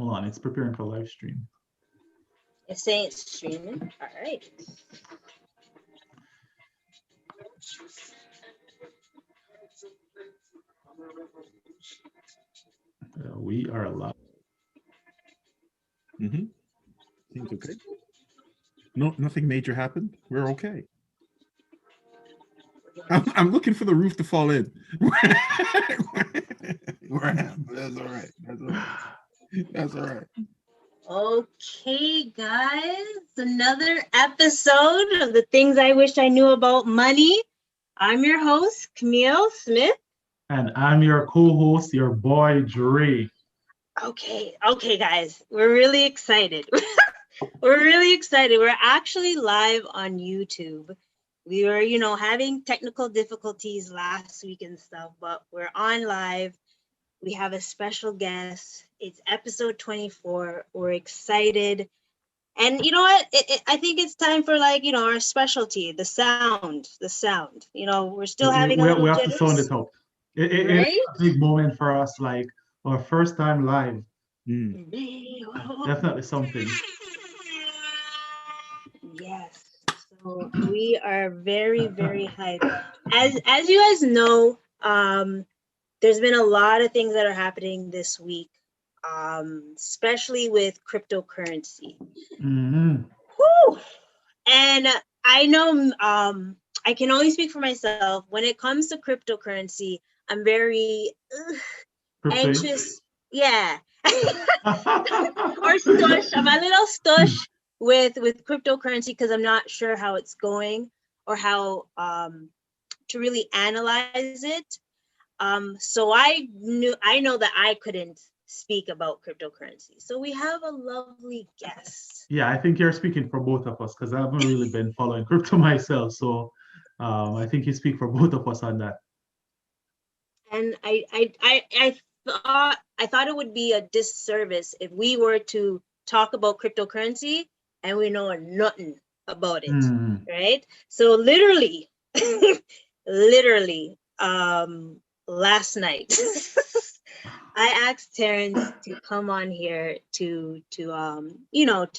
Hold on, it's preparing for live stream. It's saying it's streaming. All right. We are live. Seems okay. No, nothing major happened. We're okay. I'm looking for the roof to fall in. That's all right. That's all right. Okay, guys, another episode of the Things I Wish I Knew About Money. I'm your host, Camille Smith. And I'm your co-host, your boy, Dre. Okay, guys, we're really excited. We're actually live on YouTube. We were, having technical difficulties last week and stuff, but we're on live. We have a special guest. It's episode 24. We're excited. And you know what? I think it's time for our specialty, the sound. We're still having a little we have to jitters. sound it out. Right? It's a big moment for us, like our first time live. Definitely something. Yes. So we are very, very hyped. As you guys know, there's been a lot of things that are happening this week, especially with cryptocurrency. Whew. And I know I can only speak for myself. When it comes to cryptocurrency, I'm very anxious. Yeah. Or stush. I'm a little stush with cryptocurrency because I'm not sure how it's going or how to really analyze it. So I know that I couldn't speak about cryptocurrency. So we have a lovely guest. Yeah, I think you're speaking for both of us because I haven't really been following crypto myself. So I think you speak for both of us on that. And I thought it would be a disservice if we were to talk about cryptocurrency and we know nothing about it, right? So literally, last night, I asked Terrance to come on here to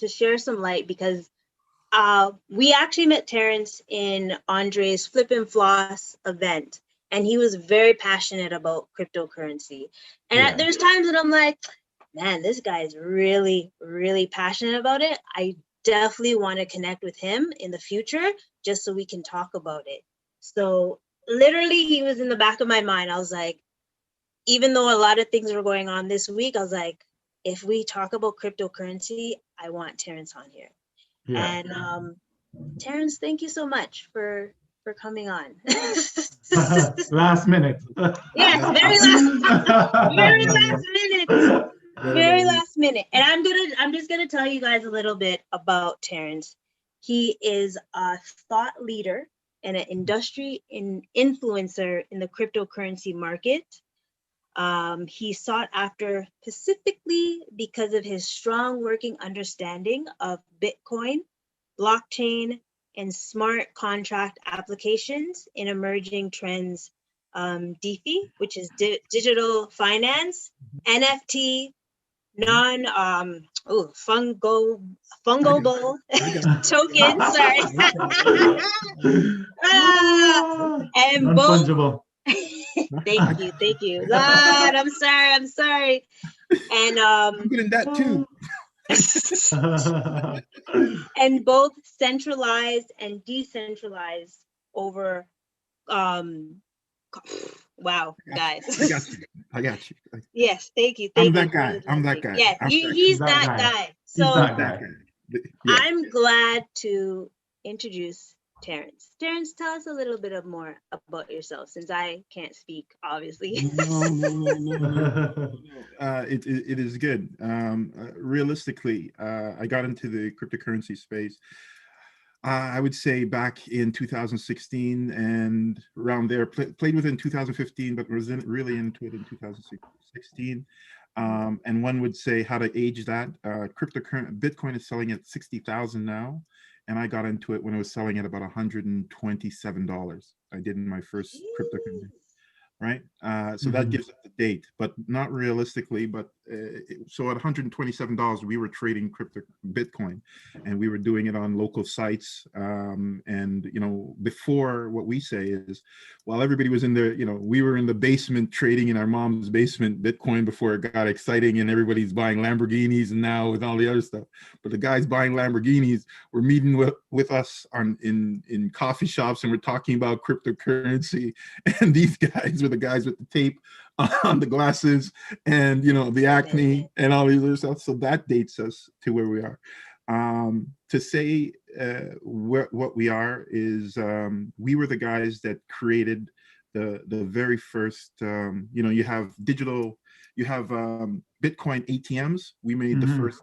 share some light because we actually met Terrance in Andre's Flip and Floss event, and he was very passionate about cryptocurrency. And there's times that I'm like, man, this guy's really, really passionate about it. I definitely want to connect with him in the future just so we can talk about it. So literally, he was in the back of my mind. I was like, even though a lot of things were going on this week, I was like, if we talk about cryptocurrency, I want Terrance on here. Yeah. And Terrance, thank you so much for coming on. Last minute. Yes, very last minute. And I'm just gonna tell you guys a little bit about Terrance. He is a thought leader and an industry influencer in the cryptocurrency market. He's sought after specifically because of his strong working understanding of Bitcoin, blockchain, and smart contract applications in emerging trends, DeFi, which is digital finance, NFT, fungible tokens, sorry. And non-fungible. Thank you. Lord, I'm sorry. And I'm good in that too. And both centralized and decentralized over wow, guys. I got you. Yes, thank you. I'm that guy. Yeah, he's that guy. So that guy. Yeah. I'm glad to introduce Terrance. Terrance, tell us a little bit more about yourself, since I can't speak, obviously. No. It is good. Realistically, I got into the cryptocurrency space, I would say back in 2016 and around there. Played with it in 2015, but wasn't really into it in 2016. And one would say how to age that. Bitcoin is selling at 60,000 now. And I got into it when it was selling at about $127. I did my first cryptocurrency. right? So that gives us the date, but not realistically. But so at $127, we were trading Bitcoin, and we were doing it on local sites. And before, what we say is, while everybody was in the, we were in the basement trading in our mom's basement Bitcoin before it got exciting, and everybody's buying Lamborghinis, and now with all the other stuff. But the guys buying Lamborghinis were meeting with us in coffee shops, and we're talking about cryptocurrency. And these guys were the guys with the tape on the glasses, and the acne and all these other stuff. So that dates us to where we are. To say what we are is, we were the guys that created the very first. You have digital, you have Bitcoin ATMs. We made the first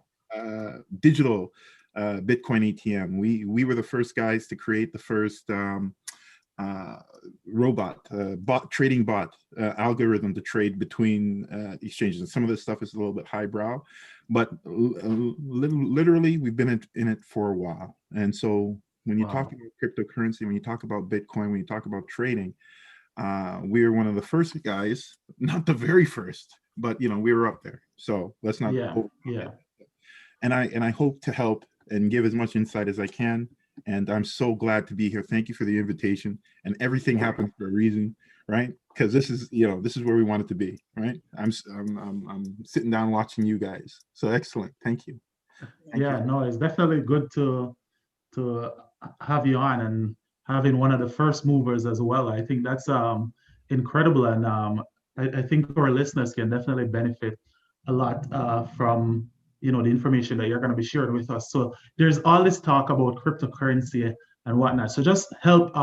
digital Bitcoin ATM. We were the first guys to create the first trading bot algorithm to trade between exchanges. And some of this stuff is a little bit highbrow, but literally we've been in it for a while. And so when you talk about cryptocurrency, when you talk about Bitcoin, when you talk about trading, we are one of the first guys, not the very first, but we were up there. So let's not. And I hope to help and give as much insight as I can. And I'm so glad to be here. Thank you for the invitation. And everything happens for a reason, right? Because this is where we want it to be, right? I'm sitting down watching you guys. So excellent. Thank you. Thank you. No, it's definitely good to have you on, and having one of the first movers as well. I think that's incredible, and I think our listeners can definitely benefit a lot from the information that you're going to be sharing with us. So there's all this talk about cryptocurrency and whatnot. So just help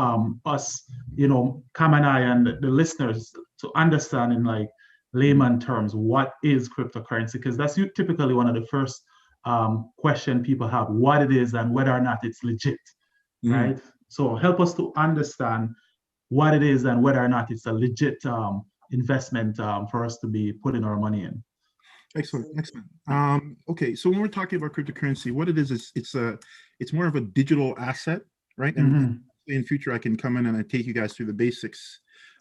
us, Cam and I and the listeners to understand in like layman terms, what is cryptocurrency? Because that's typically one of the first question people have, what it is and whether or not it's legit, right? So help us to understand what it is and whether or not it's a legit investment for us to be putting our money in. Excellent. Okay, so when we're talking about cryptocurrency, what it is it's more of a digital asset, right? And in future, I can come in and I take you guys through the basics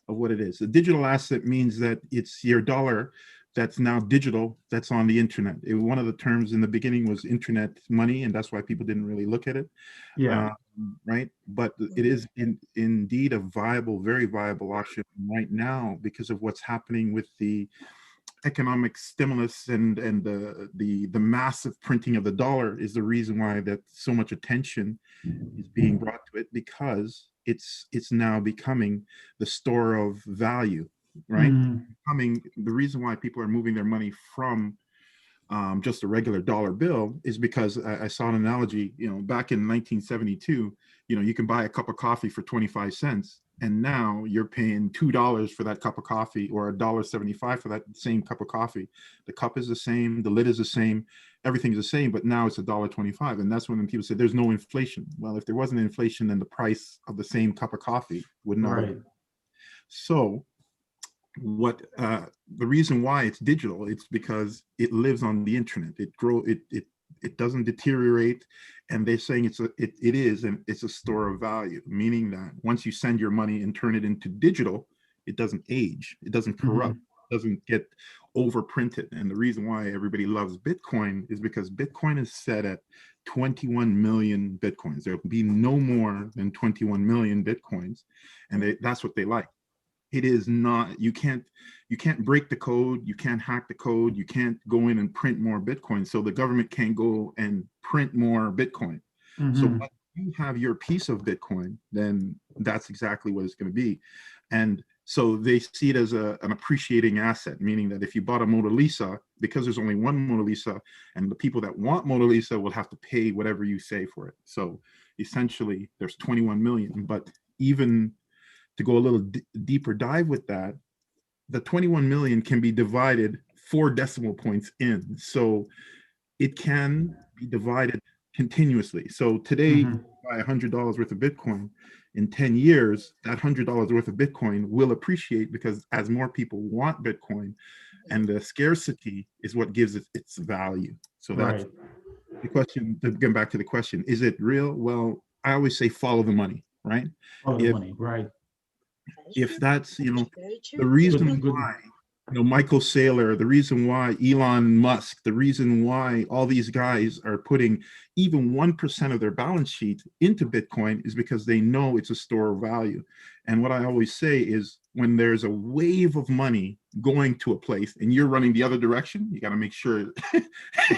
of what it is. A digital asset means that it's your dollar that's now digital, that's on the internet. One of the terms in the beginning was internet money, and that's why people didn't really look at it. Right? But it is indeed a very viable option right now because of what's happening with the economic stimulus and the massive printing of the dollar is the reason why that so much attention is being brought to it, because it's now becoming the store of value, right? Becoming the reason why people are moving their money from just a regular dollar bill is because I saw an analogy, back in 1972, you can buy a cup of coffee for 25 cents. And now you're paying $2 for that cup of coffee, or $1.75 for that same cup of coffee. The cup is the same, the lid is the same, everything's the same, but now it's $1.25. And that's when people say there's no inflation. Well, if there wasn't inflation, then the price of the same cup of coffee would not have. So what the reason why it's digital, it's because it lives on the internet. It doesn't deteriorate, and they're saying it's a store of value, meaning that once you send your money and turn it into digital, it doesn't age, it doesn't corrupt, it doesn't get overprinted. And the reason why everybody loves Bitcoin is because Bitcoin is set at 21 million Bitcoins. There will be no more than 21 million Bitcoins, and that's what they like. It is not, you can't break the code, you can't hack the code, you can't go in and print more Bitcoin. So the government can't go and print more Bitcoin. So when you have your piece of Bitcoin, then that's exactly what it's going to be. And so they see it as an appreciating asset, meaning that if you bought a Mona Lisa, because there's only one Mona Lisa, and the people that want Mona Lisa will have to pay whatever you say for it. So essentially there's 21 million, but even to go a little deeper dive with that, the 21 million can be divided 4 decimal points in. So it can be divided continuously. So today, buy $100 worth of Bitcoin. In 10 years, that $100 worth of Bitcoin will appreciate, because as more people want Bitcoin, and the scarcity is what gives it its value. So that's the question. To get back to the question, is it real? Well, I always say follow the money, right? Follow the money, right. That is if true. that's, Very the true. reason Good. why, Michael Saylor, the reason why Elon Musk, the reason why all these guys are putting even 1% of their balance sheet into Bitcoin is because they know it's a store of value. And what I always say is when there's a wave of money going to a place and you're running the other direction, you got to make sure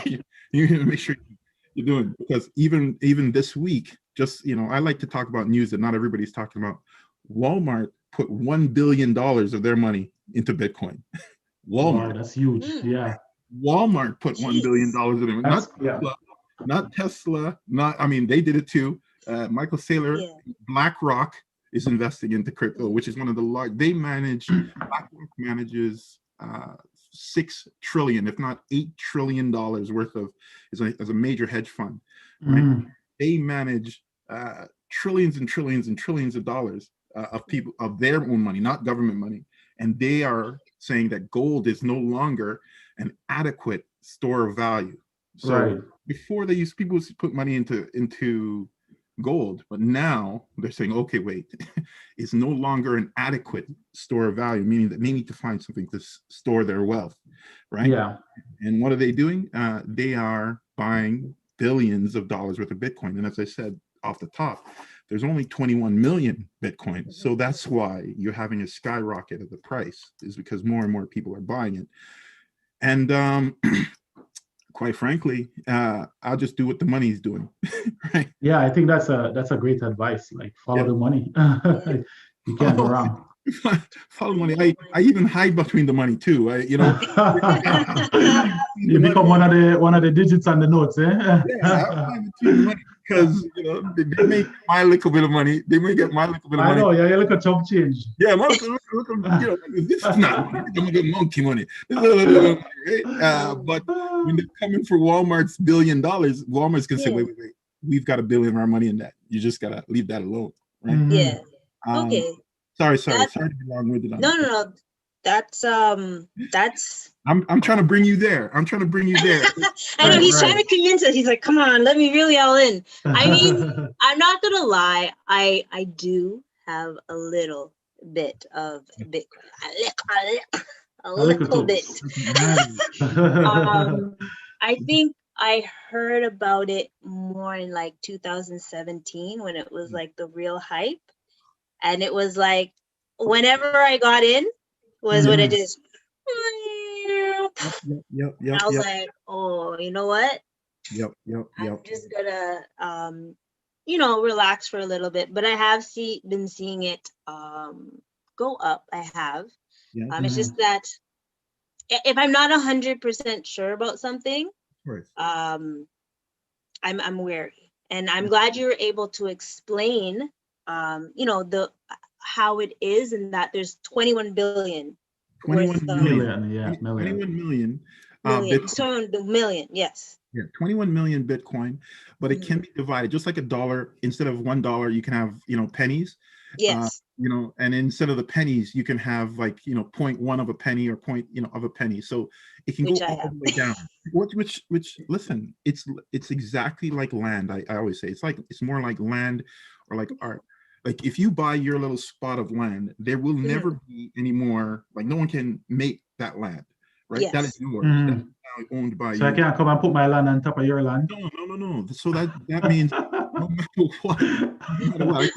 you got to make sure you're doing, because even this week, just, I like to talk about news that not everybody's talking about. Walmart put $1 billion of their money into Bitcoin. Wow, Walmart. that's huge. Yeah. Walmart put $1 billion in it. That's Not Tesla. I mean, they did it too. Michael Saylor, Yeah. BlackRock is investing into crypto, which is one of the large. BlackRock manages 6 trillion, if not $8 trillion worth of, as a major hedge fund, right? They manage trillions and trillions and trillions of dollars of their own money, not government money. And they are saying that gold is no longer an adequate store of value. So before people used to put money into gold, but now they're saying, okay, wait, it's no longer an adequate store of value, meaning that they need to find something to store their wealth, right? Yeah. And what are they doing? They are buying billions of dollars worth of Bitcoin. And as I said off the top, there's only 21 million Bitcoin. So that's why you're having a skyrocket of the price, is because more and more people are buying it. And quite frankly, I'll just do what the money's doing. Right? Yeah, I think that's a great advice. Like follow the money. You can't go wrong. Follow the money. I even hide between the money too. You become one of the digits on the notes, eh? Yeah, I hide between the money because they may get my little bit of money. They may get my little bit of money. I know. Yeah, you look at chump change. Yeah, look, this is not monkey money. This is a little money, right? But when they're coming for Walmart's $1 billion, Walmart's gonna say, wait, we've got $1 billion of our money in that. You just gotta leave that alone, right? Yeah. Okay. Sorry to be long-winded on that. No. That's I'm trying to bring you there. I know he's trying to convince us. He's like, come on, let me reel y'all in. I mean, I'm not gonna lie, I do have a little bit of Bitcoin. A little bit. I think I heard about it more in like 2017 when it was like the real hype. And it was like whenever I got in was when it just Yep. I was like, oh, you know what? Yep. I'm just gonna relax for a little bit. But I have been seeing it go up. I have. It's just that if I'm not 100% sure about something, I'm wary. And I'm glad you were able to explain how it is, and that there's 21 billion. 21 million. Yeah, million. 21 million. Million, yes. Yeah, 21 million Bitcoin, but it can be divided just like a dollar. Instead of $1, you can have, pennies. Yes. And instead of the pennies, you can have like, 0.1 of a penny or point, of a penny. So it can go all the way down. Which listen, it's exactly like land. I always say it's more like land or like art. Like if you buy your little spot of land, there will never be any more, like no one can make that land, right? Yes. That is yours. That is now owned by you. So I can't come and put my land on top of your land? No. So that means no matter what, I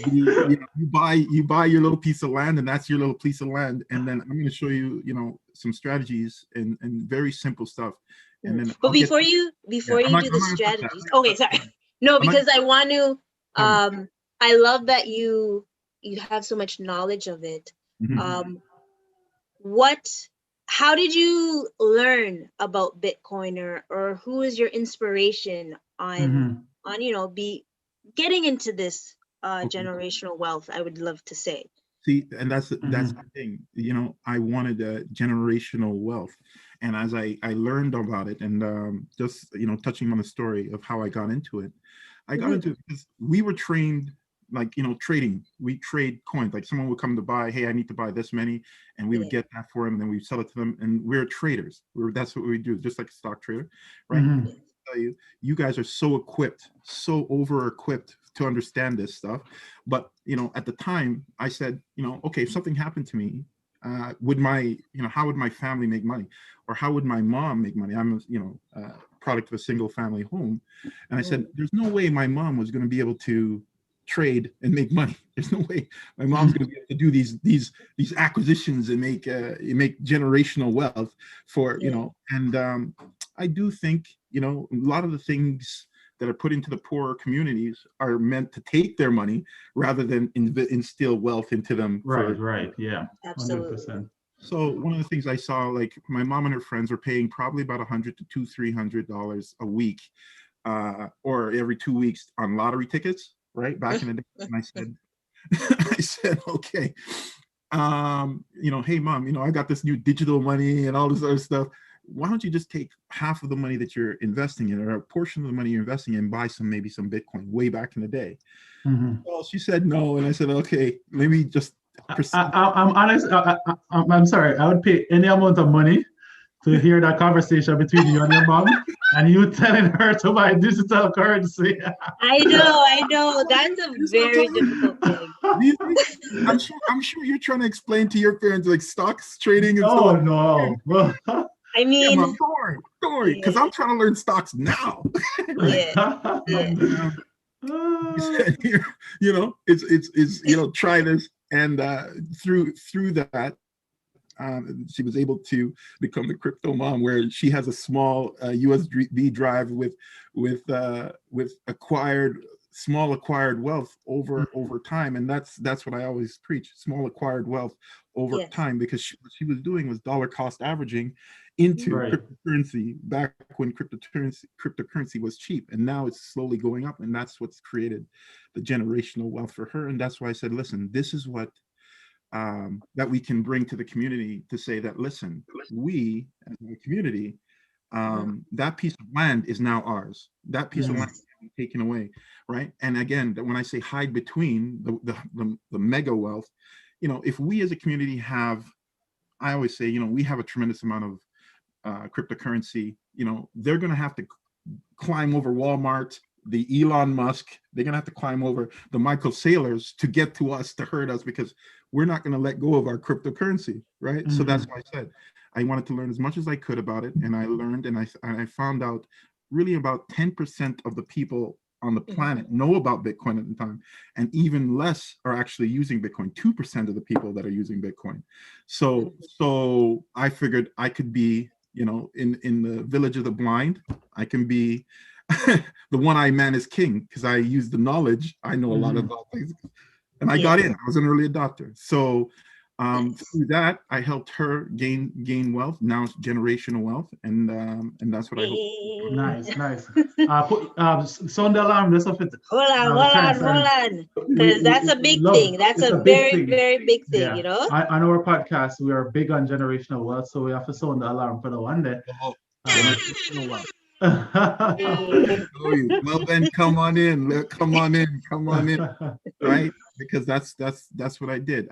tell you buy your little piece of land, and that's your little piece of land. And then I'm going to show you, some strategies and very simple stuff. And then before you do the strategies, okay, sorry. No, because I want to. I love that you have so much knowledge of it. How did you learn about Bitcoin, or who is your inspiration on be getting into this generational wealth? I would love to say. See, and that's the thing. I wanted a generational wealth, and as I learned about it, and just touching on the story of how I got into it. I got into it because we were trained, like, trading. We trade coins. Like someone would come to buy, hey, I need to buy this many, and we would get that for them, and then we sell it to them. And we're traders. That's what we do, just like a stock trader, right? I tell you guys are so equipped, so over-equipped to understand this stuff. But at the time, I said, okay, if something happened to me, would how would my family make money, or how would my mom make money? I'm a product of a single family home, and I said, there's no way my mom was going to be able to trade and make money. There's no way my mom's going to be able to do these acquisitions and make generational wealth for and I do think a lot of the things that are put into the poorer communities are meant to take their money rather than instill wealth into them. Right, yeah, absolutely. 100%. So one of the things I saw, like my mom and her friends were paying probably about $100 to $300 a week, or every 2 weeks on lottery tickets, right? Back in the day. And I said, okay, hey mom, I got this new digital money and all this other stuff. Why don't you just take half of the money that you're investing in, or a portion of the money you're investing in, buy maybe some Bitcoin way back in the day? Well, she said no. And I said, okay, let me just I'm honest. I'm sorry. I would pay any amount of money to hear that conversation between you and your mom, and you telling her to buy digital currency. I know. That's a very difficult thing. I'm sure you're trying to explain to your parents like stocks trading and stuff. No. I mean, yeah, Mom, don't worry, because I'm trying to learn stocks now. It's try this, and through that. She was able to become the crypto mom, where she has a small USB drive with acquired wealth over time, and that's what I always preach: small acquired wealth over time, because what she was doing was dollar cost averaging into cryptocurrency back when cryptocurrency was cheap, and now it's slowly going up, and that's what's created the generational wealth for her. And that's why I said, listen, this is what that we can bring to the community, to say that, listen, we as a community, that piece of land is now ours. That piece of land is taken away, right? And again, that when I say hide between the mega wealth, if we as a community have, I always say, we have a tremendous amount of cryptocurrency. They're going to have to climb over Walmart, the Elon Musk. They're going to have to climb over the Michael Saylors to get to us, to hurt us, because we're not going to let go of our cryptocurrency, right? So that's why I said I wanted to learn as much as I could about it, and I learned, and I found out really about 10% of the people on the planet know about Bitcoin at the time, and even less are actually using Bitcoin. 2% of the people that are using Bitcoin. So I figured I could be, in the village of the blind, I can be the one-eyed man is king, because I use the knowledge. I know a lot about things, and I got in. I was an early adopter. So through that, I helped her gain wealth. Now it's generational wealth, and that's what I hope. Nice. Sound the alarm. Hold on, because that's a big thing. That's a very, very big thing. On our podcast, we are big on generational wealth, so we have to sound the alarm for the one day. Well, then come on in, right? Because that's what I did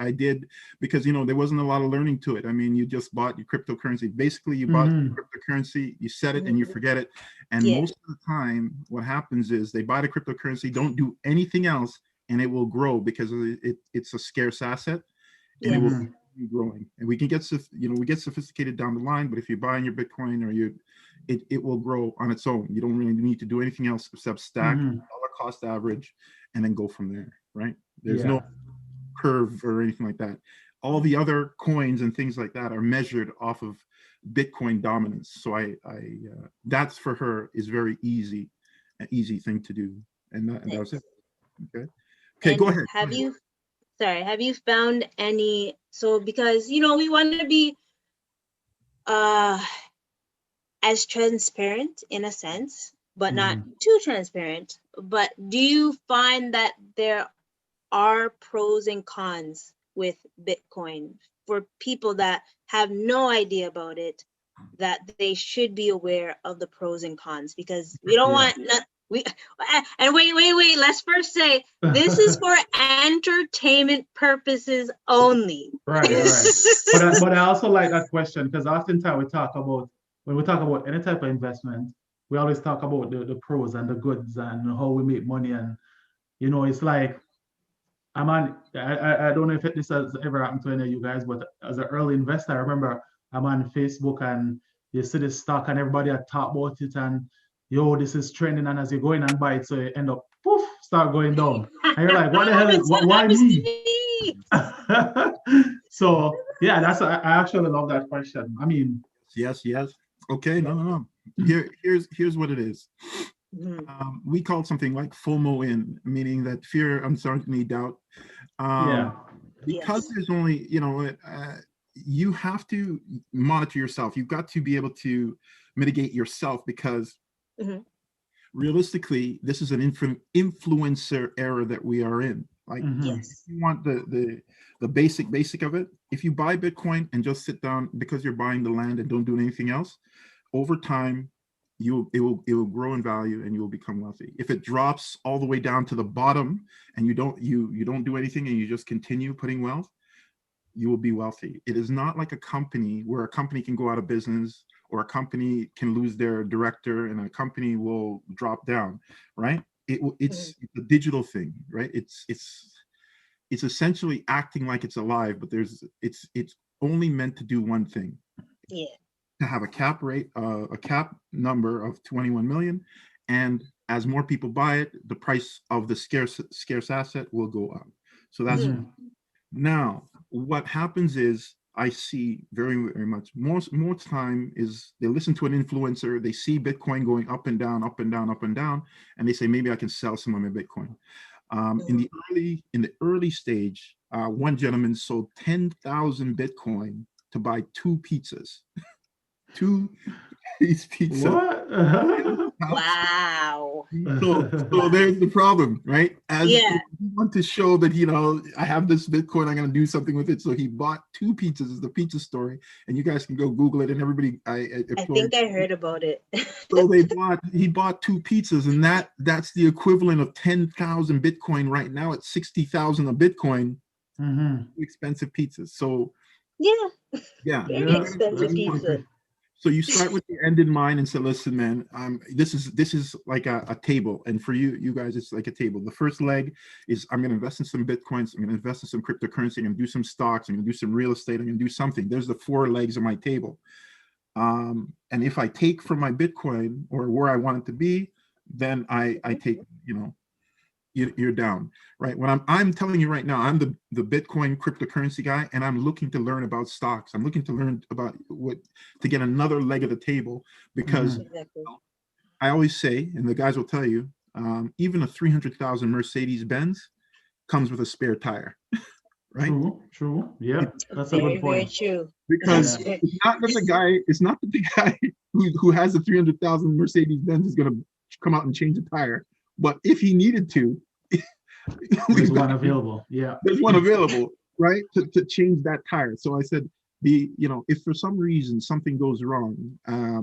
because there wasn't a lot of learning to it. I mean, you just bought your cryptocurrency. Basically, you bought cryptocurrency, you set it and you forget it, and most of the time what happens is they buy the cryptocurrency, don't do anything else, and it will grow because it's a scarce asset, and it will keep growing. And we can get we get sophisticated down the line, but if you buy in your Bitcoin or it will grow on its own. You don't really need to do anything else except stack, dollar cost average, and then go from there, right? There's no curve or anything like that. All the other coins and things like that are measured off of Bitcoin dominance. So I that's for her is very easy, an easy thing to do. And that was it. Okay, and go ahead. Have you found any, so because, we want to be as transparent in a sense, but not too transparent. But do you find that there are pros and cons with Bitcoin for people that have no idea about it, that they should be aware of the pros and cons? Because we don't want wait, let's first say this is for entertainment purposes only. Right. But I also like that question, because oftentimes when we talk about any type of investment, we always talk about the pros and the goods and how we make money and It's like I don't know if this has ever happened to any of you guys, but as an early investor, I remember I'm on Facebook and you see this stock and everybody had talked about it and yo, this is trending, and as you go in and buy it, so you end up poof, start going down. And you're like, what the hell is That's what why happens to me? me. So yeah, I actually love that question. I mean, Yes, yes. Okay, no. Here's what it is. Mhm. We call something like FOMO in, meaning that fear, uncertainty, doubt. yeah. Because Yes. there's only, you have to monitor yourself. You've got to be able to mitigate yourself because Mhm. realistically, this is an influencer era that we are in. Like, Hmm. if Yes. you want the basic of it, if you buy Bitcoin and just sit down because you're buying the land and don't do anything else, over time, it will grow in value and you will become wealthy. If it drops all the way down to the bottom and you don't do anything and you just continue putting wealth, you will be wealthy. It is not like a company where a company can go out of business or a company can lose their director and a company will drop down, right? Mhm. It's a digital thing, right? It's essentially acting like it's alive, but it's only meant to do one thing: Yeah. to have a cap number of 21 million, and as more people buy it, the price of the scarce asset will go up. So that's Mhm. Hmm. now, what happens is I see very, very much more time is they listen to an influencer, they see Bitcoin going up and down, up and down, up and down, and they say maybe I can sell some of my Bitcoin. Mhm. In the early stage, one gentleman sold 10,000 Bitcoin to buy two pizzas, two piece pizza. What? Wow. So there's the problem, right? As Yeah. he want to show that I have this Bitcoin, I'm going to do something with it. So he bought two pizzas. Is the pizza story, and you guys can go Google it. And everybody, I I implore you. think I heard about it. So he bought two pizzas, and that's the equivalent of 10,000 Bitcoin right now at 60,000 a Bitcoin. Hmm. Expensive pizzas. So Yeah. yeah, Very Yeah, expensive that's pizza. funny. so you start with the end in mind and say, listen, man, this is like a table. And for you guys, it's like a table. The first leg is I'm gonna invest in some bitcoins, I'm gonna invest in some cryptocurrency, I'm gonna do some stocks, I'm gonna do some real estate, I'm gonna do something. There's the four legs of my table. And if I take from my Bitcoin or where I want it to be, then I take, you're down, right? When I'm telling you right now, I'm the Bitcoin cryptocurrency guy, and I'm looking to learn about stocks. I'm looking to learn about what to get another leg of the table because Hmm. Exactly. I always say, and the guys will tell you, even a 300,000 Mercedes Benz comes with a spare tire, right? True, true. Yep, that's a good Very, very point. true. Because That's Yeah. very, it's not that the guy who has the 300,000 Mercedes Benz is going to come out and change a tire, but if he needed to, There's we've got one available. Yeah. there's one available, right? To change that tire. So I said, if for some reason something goes wrong,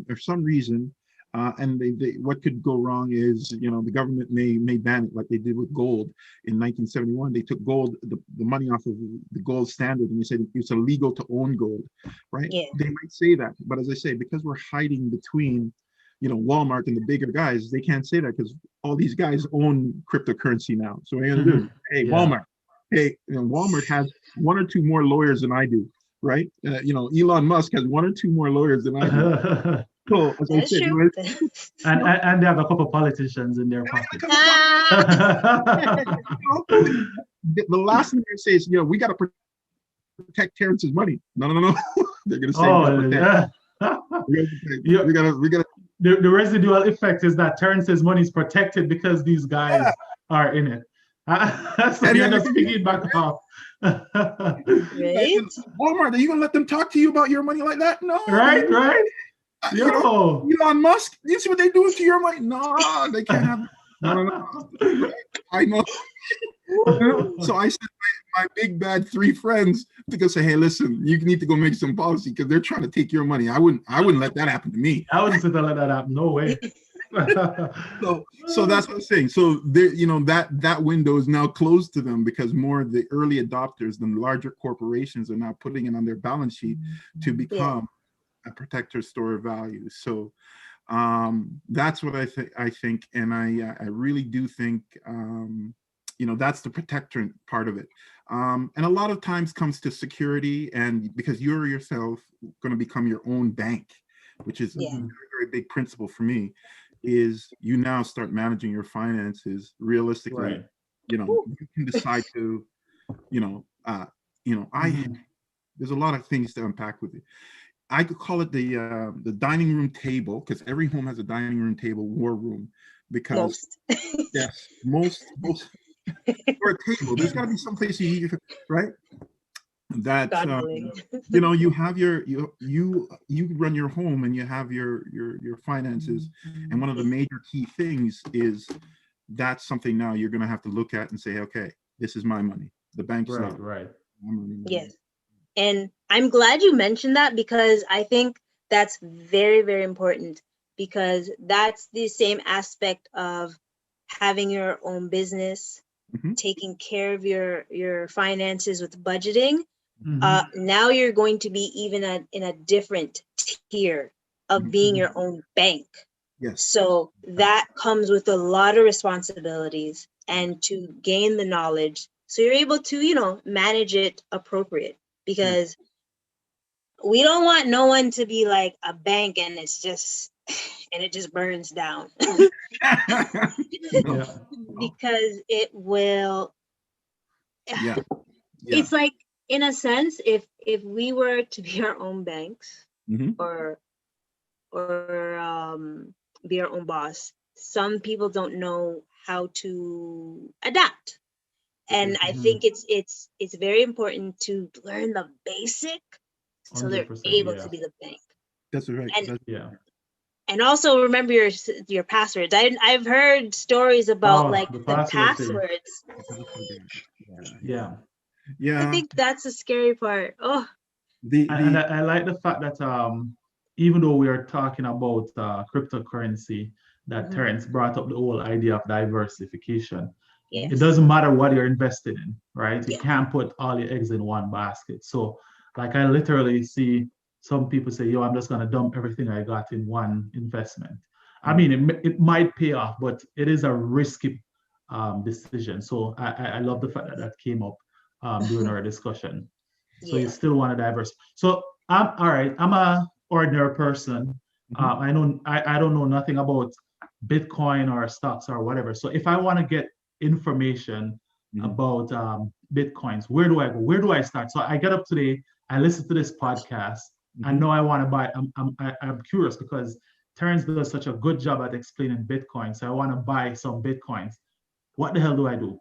or some reason, and what could go wrong is, the government may ban it like they did with gold in 1971. They took gold, the money off of the gold standard, and they said it's illegal to own gold, right? yeah. They might say that, but as I say, because we're hiding between, Walmart and the bigger guys, they can't say that because all these guys own cryptocurrency now. So what are you gonna do? Hmm. Hey, Yeah. Walmart. Hey, Walmart has one or two more lawyers than I do, right? Elon Musk has one or two more lawyers than I do. and, So as I That's said, true. and and they have a couple politicians in their pocket. Ah, the last thing they're gonna say is, we got to protect Terrance's money. No, no, no, no. They're gonna say we got to Oh, protect. yeah. We got to protect. Yeah. We got to. The residual effect is that Terrence's money is protected because these Yeah. guys are in it. So And you're then just picking back off. right? Walmart, are you gonna let them talk to you about your money like that? No, Right, dude. right. Yo. Elon Musk. You see what they doing to your money? No, they can't have. No, no, no. Right? I know. Woo. So I sent my big bad three friends to go say, hey, listen, you need to go make some policy because they're trying to take your money. I wouldn't let that happen to me. I wouldn't sit there let that happen. No way. So that's what I'm saying. So there, that window is now closed to them because more of the early adopters, the larger corporations, are now putting it on their balance sheet to Yeah. become a protector store of value. So that's what I think, and I really do think that's the protectorate part of it. And a lot of times comes to security, and because you're yourself going to become your own bank, which is a Yeah. very, very big principle for me, is you now start managing your finances realistically. Right. You can decide to, Mhm. there's a lot of things to unpack with it. I could call it the dining room table, because every home has a dining room table war room, because Most. yes, most or a table. There's got to be some place you eat, right? That God willing. you have you run your home, and you have your finances, and one of the major key things is that's something now you're going to have to look at and say, okay, this is my money. The bank's Right, not. right. Yes. And I'm glad you mentioned that, because I think that's very, very important, because that's the same aspect of having your own business, Mhm. taking care of your finances with budgeting. Mhm. Now you're going to be even in a different tier of Mhm. being your own bank. Yes. So that comes with a lot of responsibilities, and to gain the knowledge, so you're able to, manage it appropriate, because we don't want no one to be like a bank and it just burns down. No. Yeah. Because it will, Yeah. Yeah. it's like, in a sense, if we were to be our own banks, Mhm. or be our own boss, some people don't know how to adapt. And I Mhm. think it's very important to learn the basic, so they're 100%. able Yeah. to be the bank. That's right. And Yeah. and also remember your passwords. I've heard stories about Oh, like the the password thing. passwords. Yeah. Yeah. I Yeah. think that's the scary part. Oh, And The I like the fact that even though we are talking about cryptocurrency, that mhm. Terrence brought up the whole idea of diversification. It Yes. doesn't matter what you're invested in, right? You Yes. can't put all your eggs in one basket. So, like, I literally see some people say, yo, I'm just going to dump everything I got in one investment. I mean, it might pay off, but it is a risky decision. So, I love the fact that that came up during our discussion. So you Yeah. still want to diverse. So I'm all right. I'm a ordinary person. Mhm. I don't know nothing about Bitcoin or stocks or whatever. So if I want to get information Mhm. about Bitcoins, where do I go? Where do I start? So I get up today, I listen to this podcast. I Mhm. know I want to buy. I'm curious because Terrence does such a good job at explaining Bitcoin. So I want to buy some Bitcoins. What the hell do I do?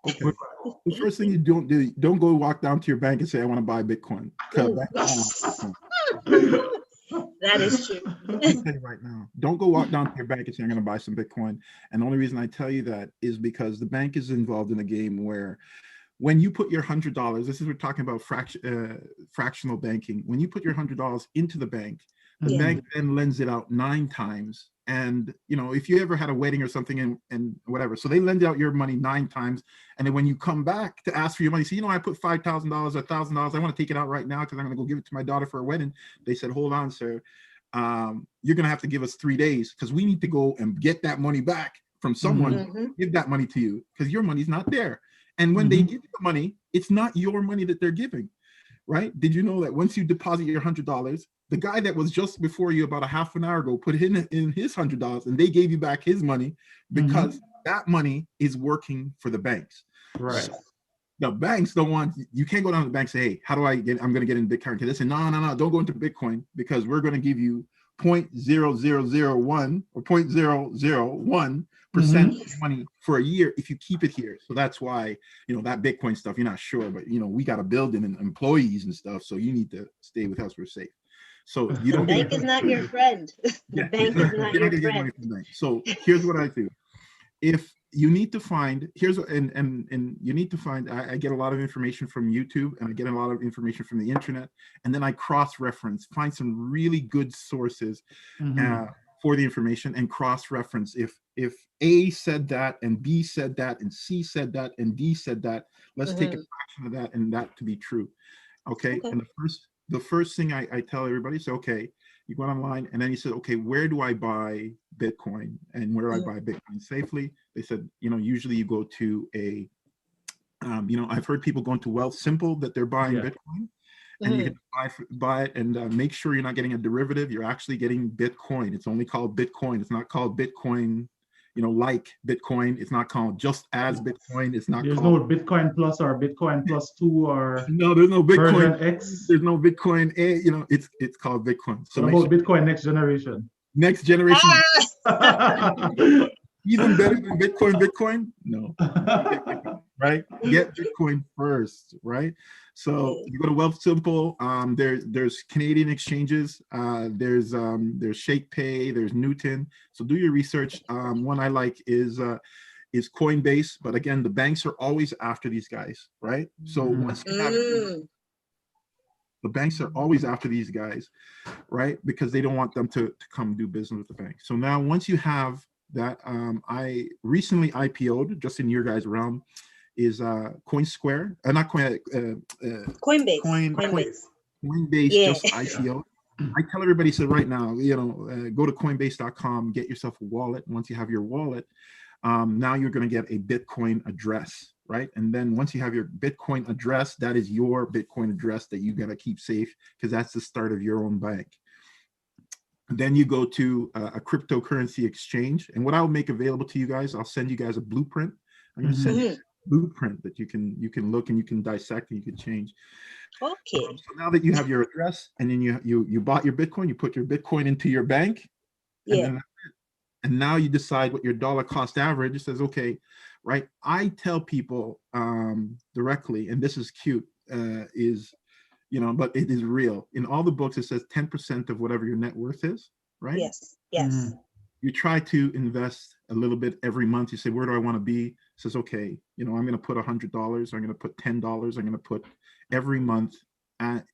Okay. Where do I go? The first thing you don't go walk down to your bank and say, I want to buy Bitcoin. Because That is true. I'll tell you right now, don't go walk down to your bank and say, I'm going to buy some Bitcoin. And the only reason I tell you that is because the bank is involved in a game where when you put your $100, this is we're talking about fractional banking. When you put your $100 into the Yeah. bank then lends it out 9 times. And if you ever had a wedding or something and whatever, so they lend out your money 9 times. And then when you come back to ask for your money, say, I put $5,000 or $1,000, I want to take it out right now because I'm going to go give it to my daughter for a wedding. They said, hold on, sir. You're going to have to give us 3 days because we need to go and get that money back from someone. Mm-hmm. Give that money to you because your money's not there. And when they give you the money, it's not your money that they're giving, right? Did you know that once you deposit your $100, the guy that was just before you about a half an hour ago put in his $100 and they gave you back his money because that money is working for the banks. Right. So the banks don't want, you can't go down to the bank and say, hey, how do I'm going to get in Bitcoin? Because they say, no, don't go into Bitcoin because we're going to give you 0.0001 or 0.001% money for a year if you keep it here. So that's why, that Bitcoin stuff, you're not sure, but we got to build in employees and stuff. So you need to stay with us. We're safe. So you The don't bank is not your friend. The bank is not you're not your gonna get money friend. from the bank. So here's what I do. If you need to find, and you need to find, I get a lot of information from YouTube and I get a lot of information from the internet, and then I cross-reference, find some really good sources for the information and cross-reference. If A said that and B said that and C said that and D said that, let's take a fraction of that and that to be true. Okay. Okay. And the first thing I tell everybody is, okay, you go online and then you say, okay, where do I buy Bitcoin. And where do I buy Bitcoin safely? They said, usually you go to a, I've heard people going to Wealth Simple that they're buying Bitcoin, and you can buy it and make sure you're not getting a derivative. You're actually getting Bitcoin. It's only called Bitcoin. It's not called Bitcoin, like Bitcoin. It's not called just as Bitcoin. It's not There's called no Bitcoin Plus or Bitcoin Plus 2 or no. There's no Bitcoin version X. There's no Bitcoin A. It's called Bitcoin. So what about Bitcoin next generation? Next generation. Even better than Bitcoin? No. Right? Get Bitcoin first, right? So you go to Wealth Simple. There's Canadian exchanges. There's Shake Pay. There's Newton. So do your research. One I like is Coinbase, but again, the banks are always after these guys, right? So once you have the banks are always after these guys, right? Because they don't want them to come do business with the bank. So now once you have that, I recently IPO'd, just in your guys' realm, is Coinsquare, not Coin, Coinbase. Coinbase just IPO. I tell everybody, so right now, go to Coinbase.com, get yourself a wallet. Once you have your wallet, now you're going to get a Bitcoin address, right? And then once you have your Bitcoin address, that is your Bitcoin address that you got to keep safe, because that's the start of your own bank. Then you go to a cryptocurrency exchange, and what I'll make available to you guys, I'll send you guys a blueprint. I'm going to send you a blueprint that you can look and you can dissect and you can change. Okay. So now that you have your address, and then you bought your Bitcoin, you put your Bitcoin into your bank, and now you decide what your dollar cost average. It says, okay, right? I tell people directly, and this is cute, but it is real. In all the books, it says 10% of whatever your net worth is, right? Yes. You try to invest a little bit every month. You say, where do I want to be? It says, okay, I'm going to put $100. I'm going to put $10. I'm going to put every month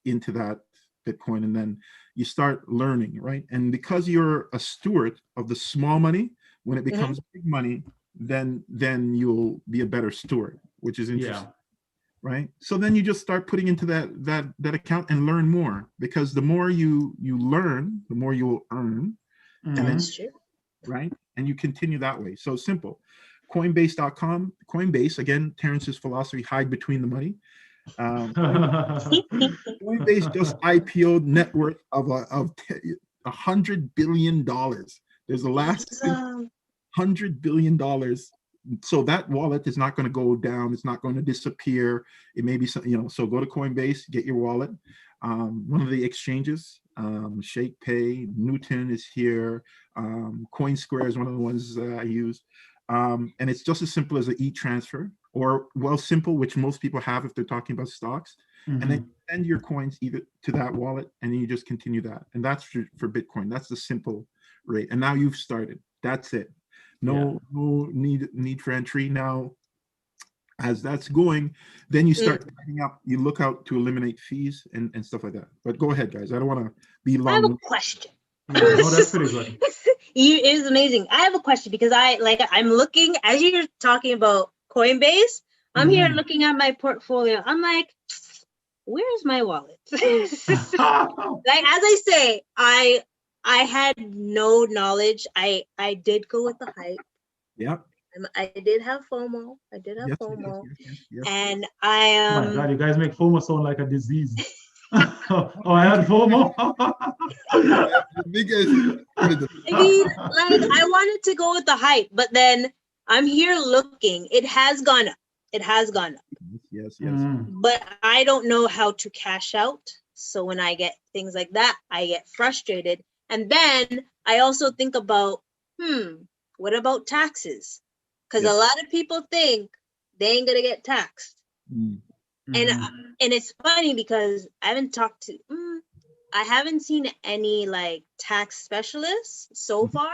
into that Bitcoin. And then you start learning, right? And because you're a steward of the small money, when it becomes big money, then you'll be a better steward, which is interesting. Right. So then you just start putting into that account and learn more, because the more you learn, the more you will earn. And then, right. And you continue that way. So simple. Coinbase.com. Coinbase, again, Terrance's philosophy, hide between the money. Coinbase just IPO'd net worth of $100 billion. There's the last $100 billion. So that wallet is not going to go down. It's not going to disappear. It may be, so go to Coinbase, get your wallet. One of the exchanges, Shake Pay, Newton is here. Coinsquare is one of the ones I use. And it's just as simple as an e-transfer, or Wealth Simple, which most people have if they're talking about stocks. And then send your coins either to that wallet, and then you just continue that. And that's for Bitcoin. That's the simple rate. And now you've started. That's it. No need for entry. Now, as that's going, then you start setting up, you look out to eliminate fees and stuff like that. But go ahead, guys. I don't want to be long. I have a question. No, that's pretty good. It is amazing. I have a question, because I'm looking, as you're talking about Coinbase, I'm here looking at my portfolio. I'm like, where's my wallet? Like, as I say, I had no knowledge. I did go with the hype. Yeah. I did have FOMO. Yes. And oh my God, you guys make FOMO sound like a disease. Oh, I had FOMO. I mean, I wanted to go with the hype, but then I'm here looking. It has gone up. Yes. But I don't know how to cash out. So when I get things like that, I get frustrated. And then I also think about, what about taxes? Because a lot of people think they ain't gonna get taxed. And it's funny, because I haven't seen any like tax specialists so far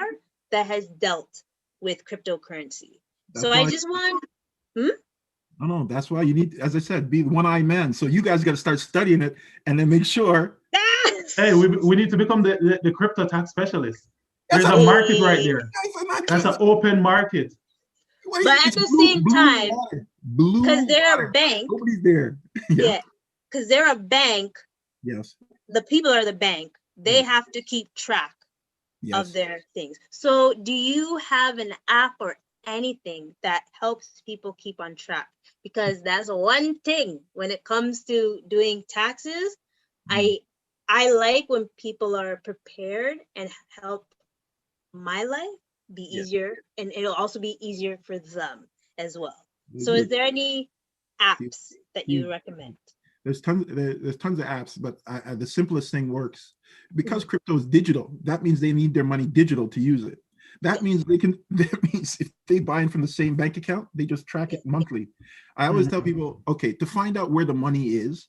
that has dealt with cryptocurrency. So I just want. No, that's why you need, as I said, be one-eye man. So you guys got to start studying it and then make sure. Hey, we need to become the crypto tax specialist. There's a market right there. That's an open market. But at the same time, because they're a bank. Nobody's there. Yeah, because they're a bank. Yes. The people are the bank. They have to keep track of Yes. their things. So do you have an app or anything that helps people keep on track? Because that's one thing when it comes to doing taxes. Mm. I like when people are prepared and help my life be Yes. easier, and it'll also be easier for them as well. So is Good. there any apps that you You- recommend? there's tons of apps, but the simplest thing works because Mhm. crypto is digital. That means they need their money digital to use it. That Yes, means they can. That means if they buy in from the same bank account, they just track yes, it monthly. I always tell Mhm. people, okay, to find out where the money is,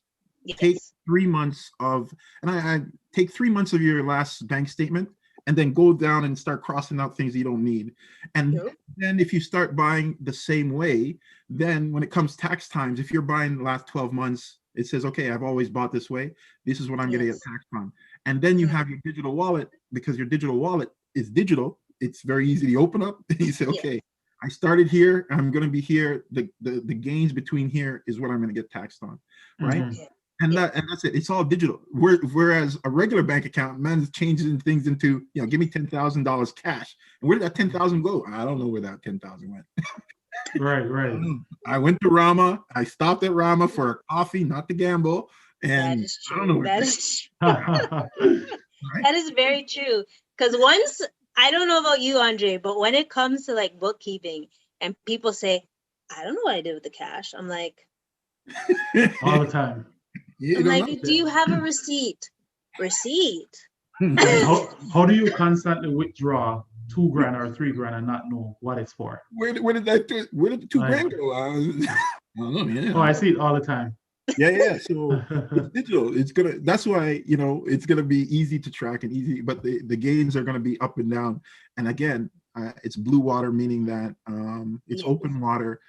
take yes, 3 months of, and I take 3 months of your last bank statement, and then go down and start crossing out things you don't need. And true. then if you start buying the same way, then when it comes tax times, if you're buying the last 12 months, it says, okay, I've always bought this way. This is what I'm going to get Yes. taxed on. And then you Mhm. have your digital wallet, because your digital wallet is digital. It's very easy to open up. And you say, Yes. okay, I started here. I'm going to be here. The gains between here is what I'm going to get taxed on, right? Mhm. Okay. And Yes. that's it. It's all digital. Whereas a regular bank account, man, changing things into, give me $10,000 cash. And where did that 10,000 go? I don't know where that 10,000 went. Right, right. I went to Rama. I stopped at Rama for a coffee, not to gamble. That And is I don't know true. where it That went. is Mhm. Right? that is very true. Because once, I don't know about you, Andre, but when it comes to like bookkeeping and people say, I don't know what I did with the cash, All the time. You I'm don't like, know. do you have a receipt? Receipt? How do you constantly withdraw 2 grand or 3 grand and not know what it's for? Where did the two Like, grand go? I don't know, oh, I man. see it all the time. Yeah. So it's digital. That's why, it's gonna be easy to track and easy, but the gains are gonna be up and down. And again, it's blue water, meaning that it's Yes. open water.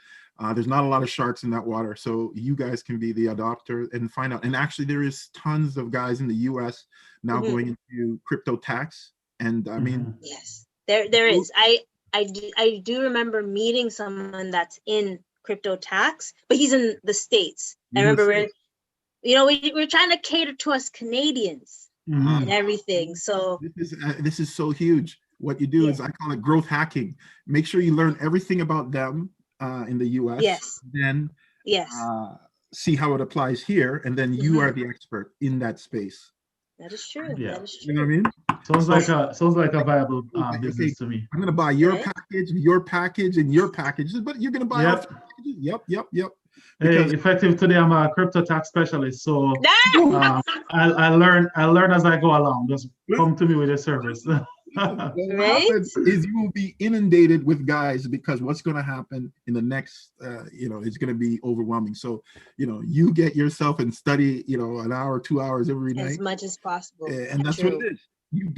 There's not a lot of sharks in that water, so you guys can be the adopter and find out. And actually, there is tons of guys in the U.S. now Mhm. going into crypto tax, and I mean, Mhm. Yes. There is. I do remember meeting someone that's in crypto tax, but he's in the States. I you know, remember we're trying to cater to us Canadians and Mhm. everything. So this is so huge. What you do yes, is, I call it growth hacking. Make sure you learn everything about them in the U.S. yes, Then yes. uh, see how it applies here, and then you are Hmm. the expert in that space. That is true. Yeah. That is You know what I true. mean? Sounds So like a viable like, okay, business to me. I'm going to buy Right? your package, and your packages, but you're going to buy all Yep. three packages. Yep. Hey, Because effective today. I'm a crypto tax specialist, so Ah! I learn as I go along. Just come to me with your service. listen, what Right? happens is you will be inundated with guys, because what's going to happen in the next, it's going to be overwhelming. So, you get yourself and study, an hour, 2 hours every As night, much as possible. and that's what it True. is. You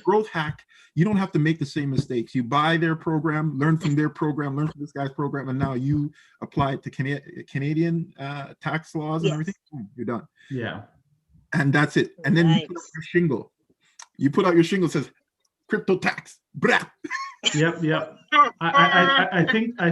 growth hack. You don't have to make the same mistakes. You buy their program, learn from their program, learn from this guy's program, and now you apply it to Canadian tax laws and everything. Yes. Boom, you're done, Yeah. and that's it. And then you put up Nice. your shingle. You put out your shingle that says crypto tax. Brah. Yep. Yep. I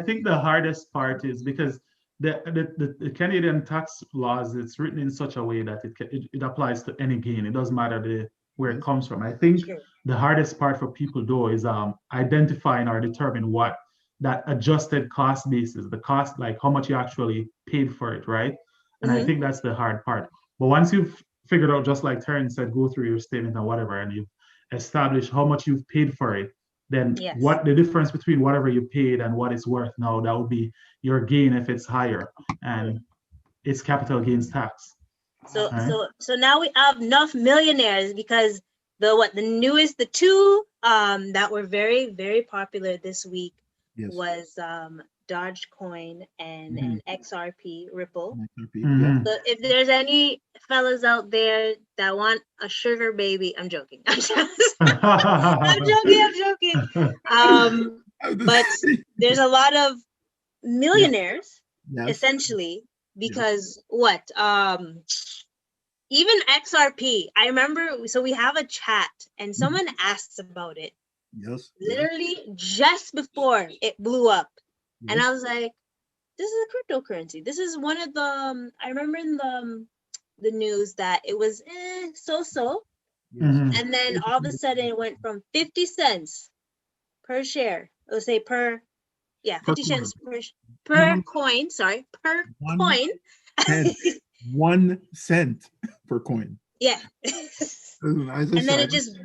think the hardest part is because the Canadian tax laws, it's written in such a way that it applies to any gain. It doesn't matter where it Yes. comes from. I think True. the hardest part for people though is identifying or determine what that adjusted cost base is, the cost, like how much you actually paid for it, right? And I Hmm. think that's the hard part. But once you've figured out, just like Terrence said, go through your statement and whatever, and you've established how much you've paid for it, then Yes. what the difference between whatever you paid and what it's worth now, that would be your gain if it's higher, and it's capital gains tax. So All right. so so now we have enough millionaires because the two that were very, very popular this week Yes. was Dogecoin and Mhm. XRP Ripple. Yeah. Mm-hmm. So if there's any fellas out there that want a sugar baby, I'm joking. I'm joking. I'm joking. But there's a lot of Yeah. millionaires Yes. essentially Yes. because what even XRP, I remember, so we have a chat and someone asks about it Yes. literally just before it blew up. And I Yes. was like, this is a cryptocurrency. This is one of the, I remember in the news that it was so-so. Yes. And then all of a sudden it went from 50 cents per share. Let's say per 50 cents per coin. Sorry, per coin. 1 cent per coin. Yeah. And then it just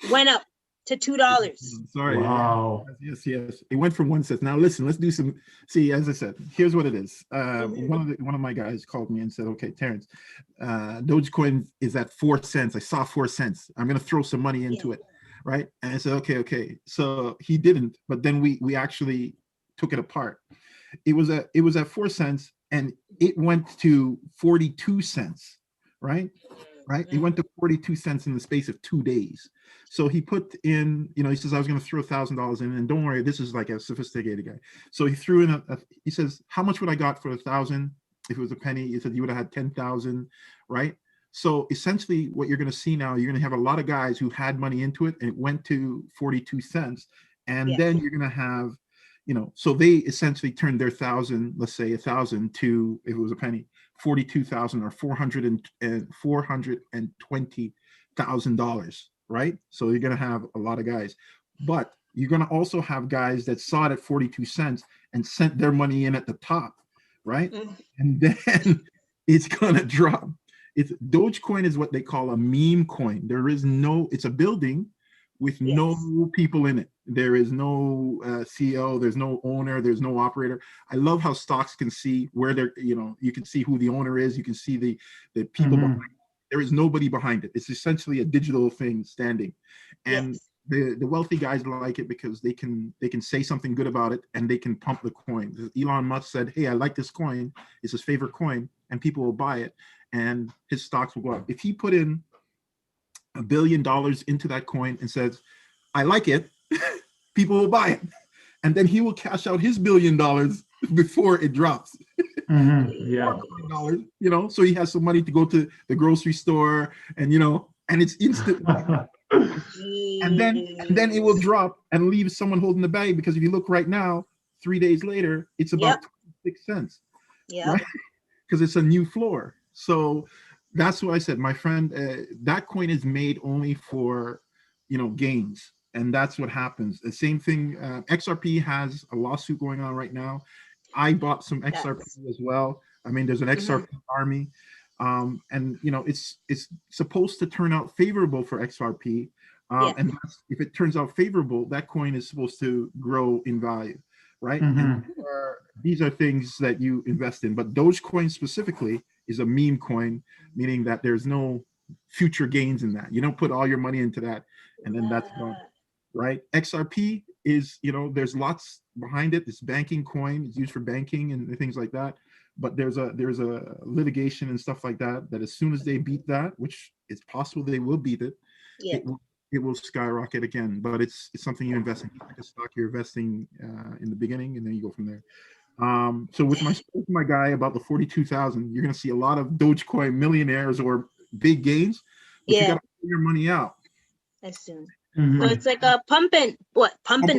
went up to $2. Sorry. Wow. Yes. It went from 1 cent. Now listen, let's do some. See, as I said, here's what it is. One of my guys called me and said, "Okay, Terrance, Dogecoin is at 4 cents. I saw 4 cents. I'm gonna throw some money into it, right?" And I said, "Okay." So he didn't, but then we actually took it apart. It was at 4 cents, and it went to 42 cents, right? It went to 42 cents in the space of 2 days. So he put in, he says, I was going to throw $1,000 in, and don't worry, this is like a sophisticated guy. So he threw in he says, how much would I got for 1,000 if it was a penny? He said you would have had 10,000, right? So essentially what you're going to see now, you're going to have a lot of guys who had money into it and it went to 42 cents. And then you're going to have, so they essentially turned their 1,000, let's say 1,000 to, if it was a penny, 42,000 or $420,000, right? So you're going to have a lot of guys, but you're going to also have guys that saw it at 42 cents and sent their money in at the top, right? And then it's going to drop. Dogecoin is what they call a meme coin. It's a building with no people in it. There is no CEO, there's no owner, there's no operator. I love how stocks can see where they're, you can see who the owner is, you can see the people behind it. There is nobody behind it. It's essentially a digital thing standing. And the wealthy guys like it because they can say something good about it and they can pump the coin. Elon Musk said, hey, I like this coin, it's his favorite coin, and people will buy it and his stocks will go up. If he put in $1 billion into that coin and says, I like it, people will buy it. And then he will cash out his $1 billion before it drops. So he has some money to go to the grocery store and, and it's instant. and then it will drop and leave someone holding the bag, because if you look right now, 3 days later, it's about 26 cents. Right? Because it's a new floor. So that's what I said, my friend, that coin is made only for, gains. And that's what happens. The same thing, XRP has a lawsuit going on right now. I bought some XRP as well. I mean, there's an XRP army. And, it's supposed to turn out favorable for XRP. And if it turns out favorable, that coin is supposed to grow in value, right? And these are things that you invest in. But Dogecoin specifically is a meme coin, meaning that there's no future gains in that. You don't put all your money into that and then that's gone, right? XRP is, there's lots behind it. It's banking coin. It's used for banking and things like that. But there's a litigation and stuff like that, that as soon as they beat that, which it's possible they will beat it, it will skyrocket again. But it's something you invest in. Like a stock, you're investing in the beginning and then you go from there. So with my guy about the 42,000, you're going to see a lot of Dogecoin millionaires or big gains, but you got to pull your money out. As soon. So it's like a pump and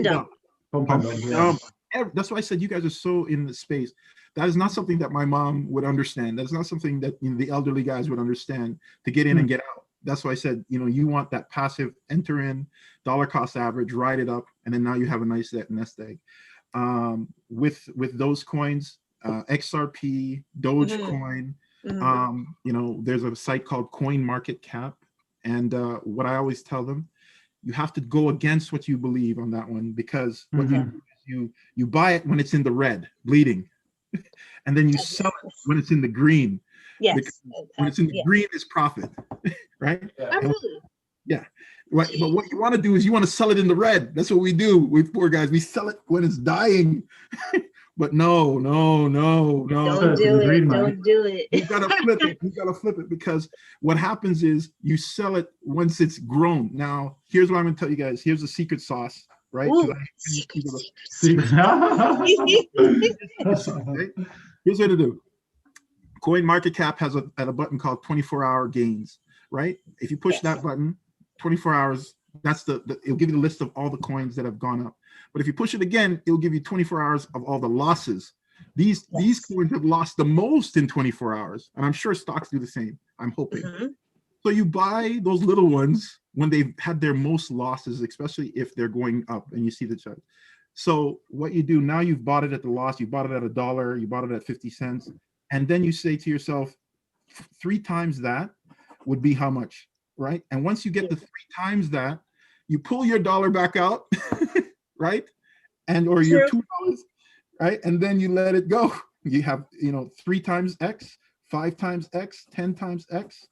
dump. That's why I said you guys are so in the space. That is not something that my mom would understand. That's not something that the elderly guys would understand, to get in and get out. That's why I said, you want that passive, enter in, dollar cost average, ride it up, and then now you have a nice nest egg. With those coins, XRP, Dogecoin, there's a site called Coin Market Cap. And what I always tell them, you have to go against what you believe on that one, because what you do is you buy it when it's in the red, bleeding, and then you sell it when it's in the green. Yes. When it's in the green, is profit, right? Absolutely. Right. But what you want to do is you want to sell it in the red. That's what we do with poor guys. We sell it when it's dying. But no. Don't do it. Don't do it. You gotta flip it. You gotta flip it, because what happens is you sell it once it's grown. Now, here's what I'm gonna tell you guys. Here's the secret sauce, right? Secret. Here's what to do. Coin Market Cap has a button called 24-hour gains, right? If you push that button, 24 hours, that's it'll give you the list of all the coins that have gone up. But if you push it again, it'll give you 24 hours of all the losses. These coins have lost the most in 24 hours. And I'm sure stocks do the same. I'm hoping. So you buy those little ones when they've had their most losses, especially if they're going up and you see the chart. So what you do now, you've bought it at the loss, you bought it at $1, you bought it at 50 cents. And then you say to yourself, 3 times that would be how much, right? And once you get the 3 times that, you pull your dollar back out, right? And or your $2, right? And then you let it go. You have, 3 times X, 5 times X, 10 times X,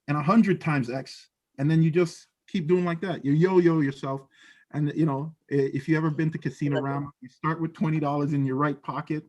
and 100 times X. And then you just keep doing like that. You yo-yo yourself. And if you ever been to Casino Round, you start with $20 in your right pocket.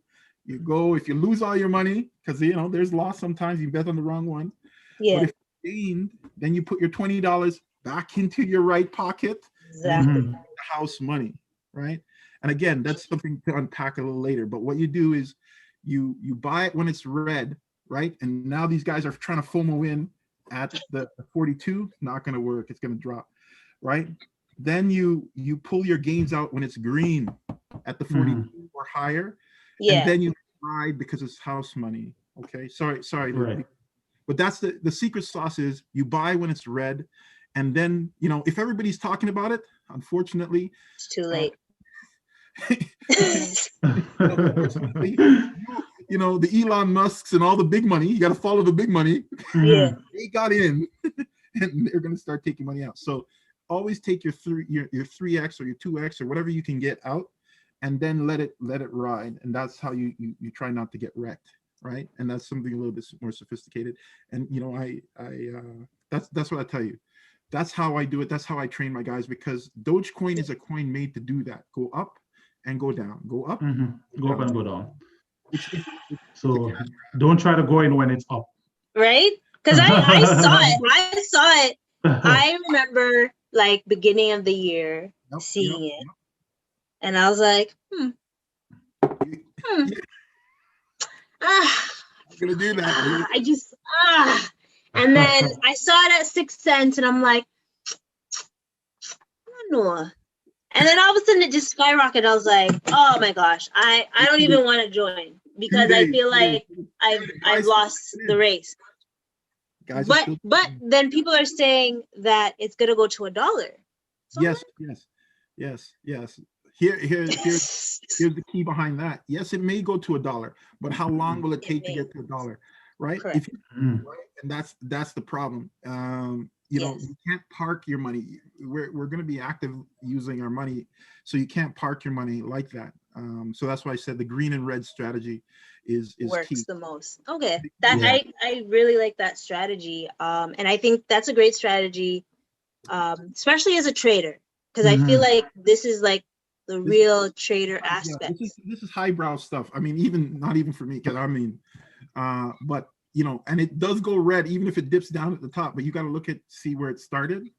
You go, if you lose all your money, because there's loss sometimes, you bet on the wrong one. Yeah. But if you gained, then you put your $20 back into your right pocket. Exactly. And the house money, right? And again, that's something to unpack a little later. But what you do is you buy it when it's red, right? And now these guys are trying to FOMO in at the 42. Not going to work. It's going to drop, right? Then you pull your gains out when it's green at the 42 or higher. Yeah. And then you ride because it's house money. Okay. Sorry. Right. But that's the secret sauce is you buy when it's red. And then, if everybody's talking about it, unfortunately, it's too late. Unfortunately, the Elon Musks and all the big money, you got to follow the big money. Yeah. They got in and they're going to start taking money out. So always take your 3X or your 2X or whatever you can get out, and then let it ride. And that's how you try not to get wrecked, right? And that's something a little bit more sophisticated. And that's what I tell you. That's how I do it. That's how I train my guys, because Dogecoin is a coin made to do that. Go up and go down. Go up. Go up and go down. So don't try to go in when it's up. Right? Because I saw it. I remember like beginning of the year seeing it. And I was like, I'm gonna do that. And then I saw it at 6 cents and I'm like, I don't know. And then all of a sudden it just skyrocketed. I was like, oh my gosh, I don't even want to join because I feel like I've lost the race. But then people are saying that it's gonna go to $1. So Yes. Here's the key behind that. Yes, it may go to $1, but how long will it take to get to $1? Right? Correct. And that's the problem. You can't park your money. We're going to be active using our money, so you can't park your money like that. So that's why I said the green and red strategy is works key. the most. Okay, I really like that strategy, and I think that's a great strategy, especially as a trader, because I feel like this is like the real trader aspect. This is highbrow stuff. I mean, not even for me, because but and it does go red even if it dips down at the top, but you got to see where it started.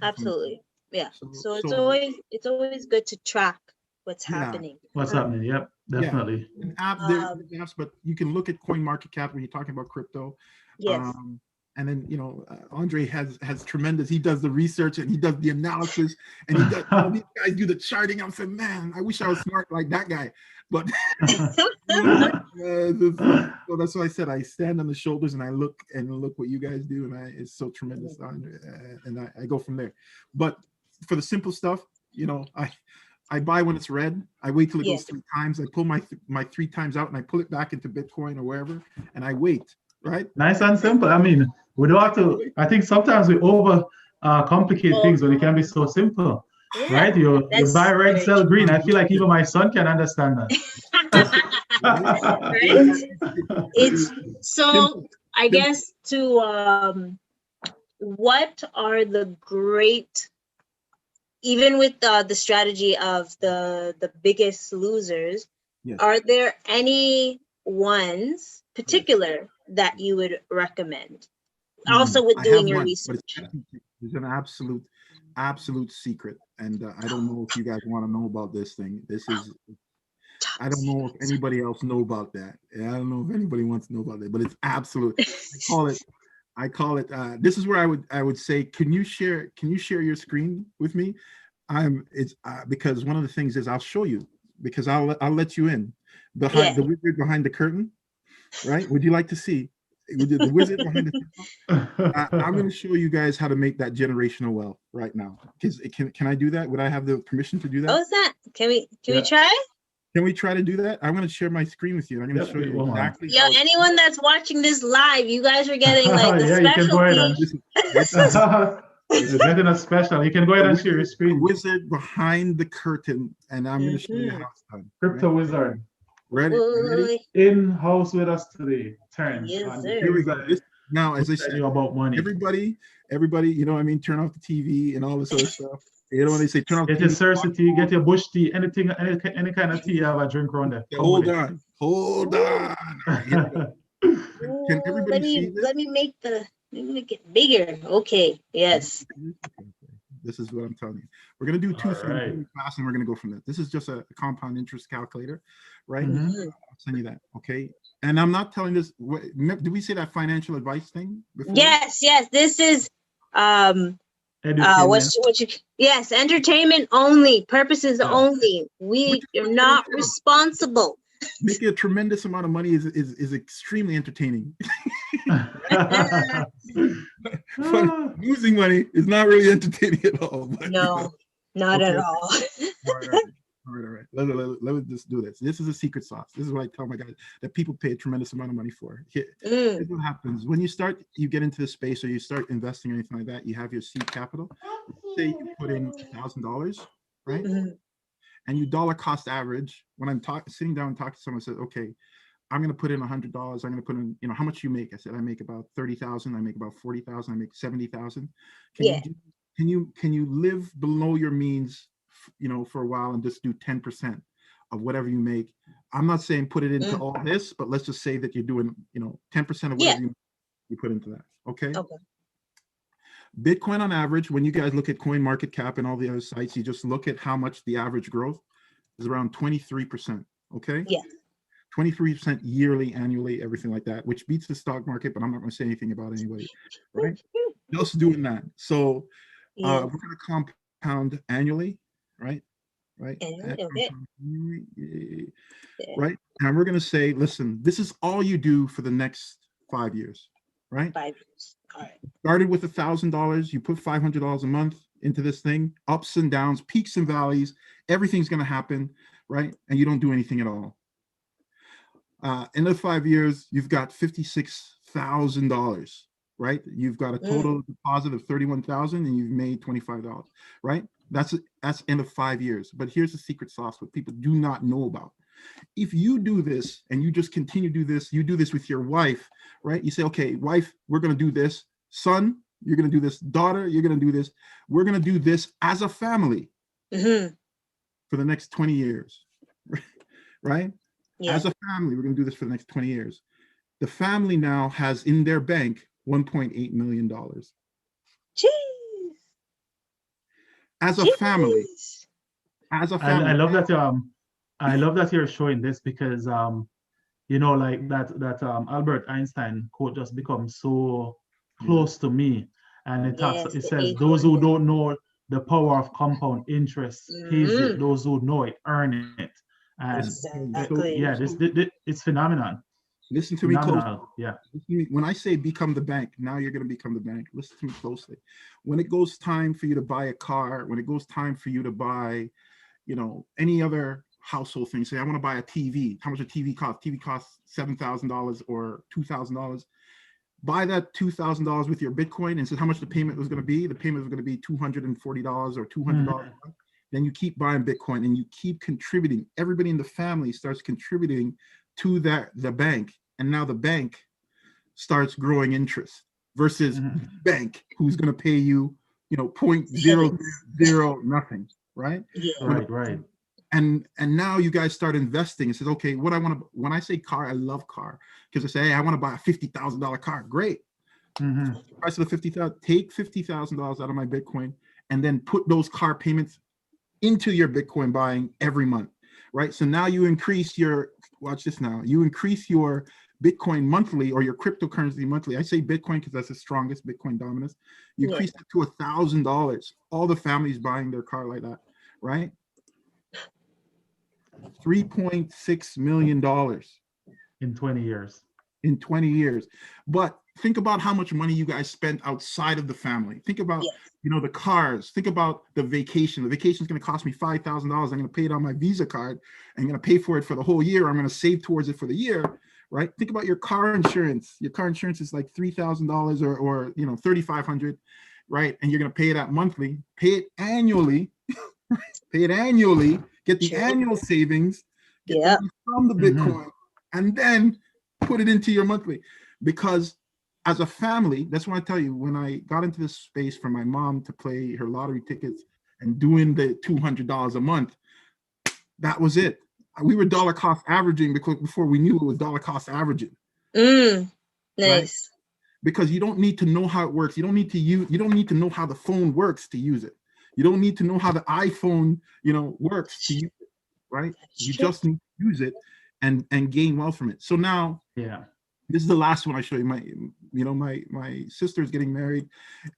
Absolutely. Yeah. So it's always good to track what's happening. What's happening? Yep, definitely. There's apps, but you can look at CoinMarketCap when you're talking about crypto. Yes. And then Andre has tremendous. He does the research and he does the analysis and he does. These guys do the charting. I'm saying, man, I wish I was smart like that guy. But so that's why I said I stand on the shoulders and I look what you guys do, and it's so tremendous, Andre, and I go from there. But for the simple stuff, I buy when it's red. I wait till it goes 3 times. I pull my 3 times out and I pull it back into Bitcoin or wherever, and I wait. Right? Nice and simple. I mean, we don't have to. I think sometimes we over complicate things when it can be so simple, right? You buy red, sell green. I feel like even my son can understand that. Right? It's so. I guess what are the great, even with the strategy of the biggest losers, are there any ones particular that you would recommend? Also with doing your research. It's an absolute secret, and I don't know if you guys want to know about this thing. This is, I don't know if anybody else know about that. I don't know if anybody wants to know about that, but it's absolute. I call it. This is where I would say, can you share your screen with me? It's because one of the things is I'll show you, because I'll let you in behind the wizard behind the curtain. Right? Would you like to see? the wizard behind the I'm going to show you guys how to make that generational wealth right now. Can I do that? Would I have the permission to do that? What's that? Can we Yeah. try? Can we try to do that? I'm going to share my screen with you. I'm going to Yep, show you go on. exactly. Yo, anyone that's watching this live, you guys are getting like a Yeah, you can go ahead and specialty. you're getting a special. You can go ahead and share your The screen. wizard behind the curtain, and I'm going to show you how it's done. Crypto wizard Ready? Ready? in house with us today, Terrance. Yes, And sir. Here we go. Now, as I tell said, you about money. everybody, you know what I mean? Turn off the TV and all this other stuff. You know when they say turn off the Get your TV. Cersei tea, get your bush tea, anything, any kind of tea you have a drink around there. Come Hold with on. Hold on. All right, here we go. Can Ooh, everybody see this? let me make it bigger. Okay. Yes. This is what I'm telling you. We're going to do two All things right. really fast, and we're going to go from there. This is just a compound interest calculator, right? Mhm. I'll send you that, okay? And I'm not telling this. Did we say that financial advice thing before? Yes. This is Edutainment. yes, entertainment only, purposes Yeah. only. We are not responsible. Making a tremendous amount of money is extremely entertaining. But losing money is not really entertaining at all. But, No, not at all. All right. Let's just do this. This is a secret sauce. This is what I tell my guys that people pay a tremendous amount of money for. Here's what happens when you get into the space or you start investing or anything like that. You have your seed capital. Say you put in $1,000, right? Mhm. And you dollar cost average. When I'm sitting down and talking to someone, says, "Okay, I'm going to put in $100. I'm going to put in, how much you make?" I said, "I make about 30,000. I make about 40,000. I make 70,000. Can you live below your means, for a while and just do 10% of whatever you make?" I'm not saying put it into all this, but let's just say that you're doing, 10% of whatever you put into that. Okay. Bitcoin on average, when you guys look at Coin Market Cap and all the other sites, you just look at how much the average growth is around 23%. Okay. Yeah. 23% yearly, annually, everything like that, which beats the stock market, but I'm not going to say anything about anybody, right? Just doing that. So we're going to compound annually, right? Annually, right? And we're going to say, listen, this is all you do for the next 5 years, right? 5 years. All right. Started with $1,000, you put $500 a month into this thing, ups and downs, peaks and valleys, everything's going to happen, right? And you don't do anything at all. In the 5 years, you've got $56,000, right? You've got a total deposit of $31,000 and you've made $25, right? That's end of 5 years. But here's the secret sauce, what people do not know about. If you do this and you just continue to do this, you do this with your wife, right? You say, okay, wife, we're going to do this. Son, you're going to do this. Daughter, you're going to do this. We're going to do this as a family for the next 20 years, right? Yeah. As a family, we're going to do this for the next 20 years. The family now has in their bank $1.8 million. Jeez. As a family. As a family. I love that you're showing this because like that Albert Einstein quote just becomes so close to me. And it says those who don't know the power of compound interest pays it, those who know it earn it. And it's phenomenal. Listen to me closely. Yeah. When I say become the bank, now you're going to become the bank. Listen to me closely. When it goes time for you to buy a car, when it goes time for you to buy, any other household thing, say I want to buy a TV. How much a TV costs? TV costs $7,000 or $2,000. Buy that $2,000 with your Bitcoin and say how much the payment was going to be. The payment was going to be $240 or $200. Then you keep buying Bitcoin and you keep contributing. Everybody in the family starts contributing to the bank. And now the bank starts growing interest versus bank who's going to pay you, 0.00 nothing, right? Yeah. Right. And now you guys start investing and says, okay, what I want to, when I say car, I love car because I say, hey, I want to buy a $50,000 car. Great. Price of the $50,000, take $50,000 out of my Bitcoin and then put those car payments into your Bitcoin buying every month, right? So now you increase watch this now, you increase your Bitcoin monthly or your cryptocurrency monthly. I say Bitcoin because that's the strongest Bitcoin dominance. You increase it to $1,000. All the families buying their car like that, right? $3.6 million. In 20 years. in 20 years. But think about how much money you guys spent outside of the family. Think about, Yes. the cars. Think about the vacation. The vacation is going to cost me $5,000. I'm going to pay it on my Visa card. I'm going to pay for it for the whole year. I'm going to save towards it for the year, right? Think about your car insurance. Your car insurance is like $3,000 or $3,500, right? And you're going to pay that monthly. Pay it annually. Pay it annually. Get the annual savings. Get the money from the Bitcoin, and then put it into your monthly. Because as a family, that's why I tell you, when I got into this space for my mom to play her lottery tickets and doing the $200 a month, that was it. We were dollar cost averaging before we knew it was dollar cost averaging. Nice. Right? Because you don't need to know how it works. You don't need to know how the phone works to use it. You don't need to know how the iPhone, works to use it, right? You just need to use it and gain wealth from it. So now, this is the last one I show you. My sister is getting married,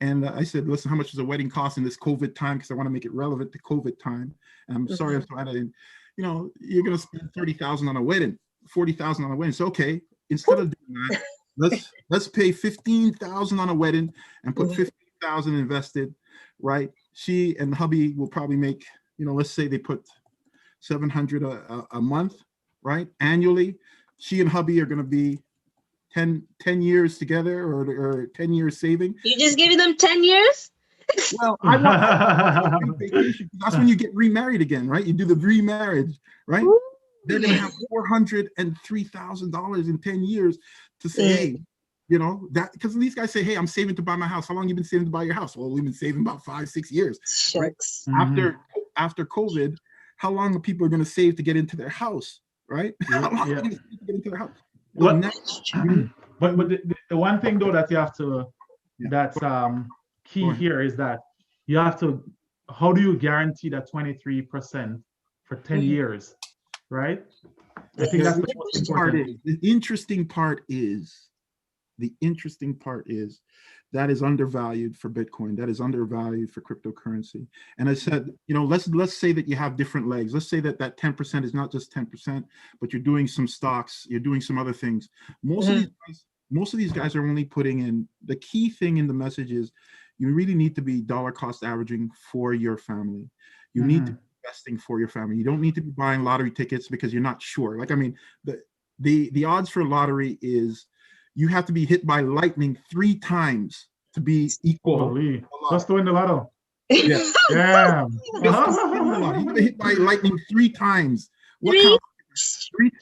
and I said, listen, how much does a wedding cost in this COVID time? Because I want to make it relevant to COVID time. And I'm sorry, I'm sorry, you're gonna spend $30,000 on a wedding, $40,000 on a wedding. So okay, instead of doing that, let's pay $15,000 on a wedding and put $15,000 invested, right? She and hubby will probably make, let's say they put $700 a month, right? Annually. She and hubby are going to be 10 years together or 10 years saving. You just giving them 10 years? Well, I want vacation. That's when you get remarried again, right? You do the remarriage, right? Ooh. They're going to have $403,000 in 10 years to say, hey, that, because these guys say, hey, I'm saving to buy my house. How long have you been saving to buy your house? Well, we've been saving about 5-6 years. Right? After COVID, how long are people going to save to get into their house, right? How long are they going to save to get into their house? Well, but the one thing though that you have to, that's key here is that you have to, how do you guarantee that 23% for 10 years, right? I think that's the most important. The interesting part is that is undervalued for Bitcoin. That is undervalued for cryptocurrency. And I said, let's say that you have different legs. Let's say that 10% is not just 10%, but you're doing some stocks, you're doing some other things. Most of these guys are only putting in, the key thing in the message is you really need to be dollar cost averaging for your family. You need to be investing for your family. You don't need to be buying lottery tickets because you're not sure. Like, I mean, the odds for lottery is you have to be hit by lightning 3 times to be equal. Holy. Just to win the lotto. Yeah. Yeah. You get hit by lightning 3 times. What kind of 3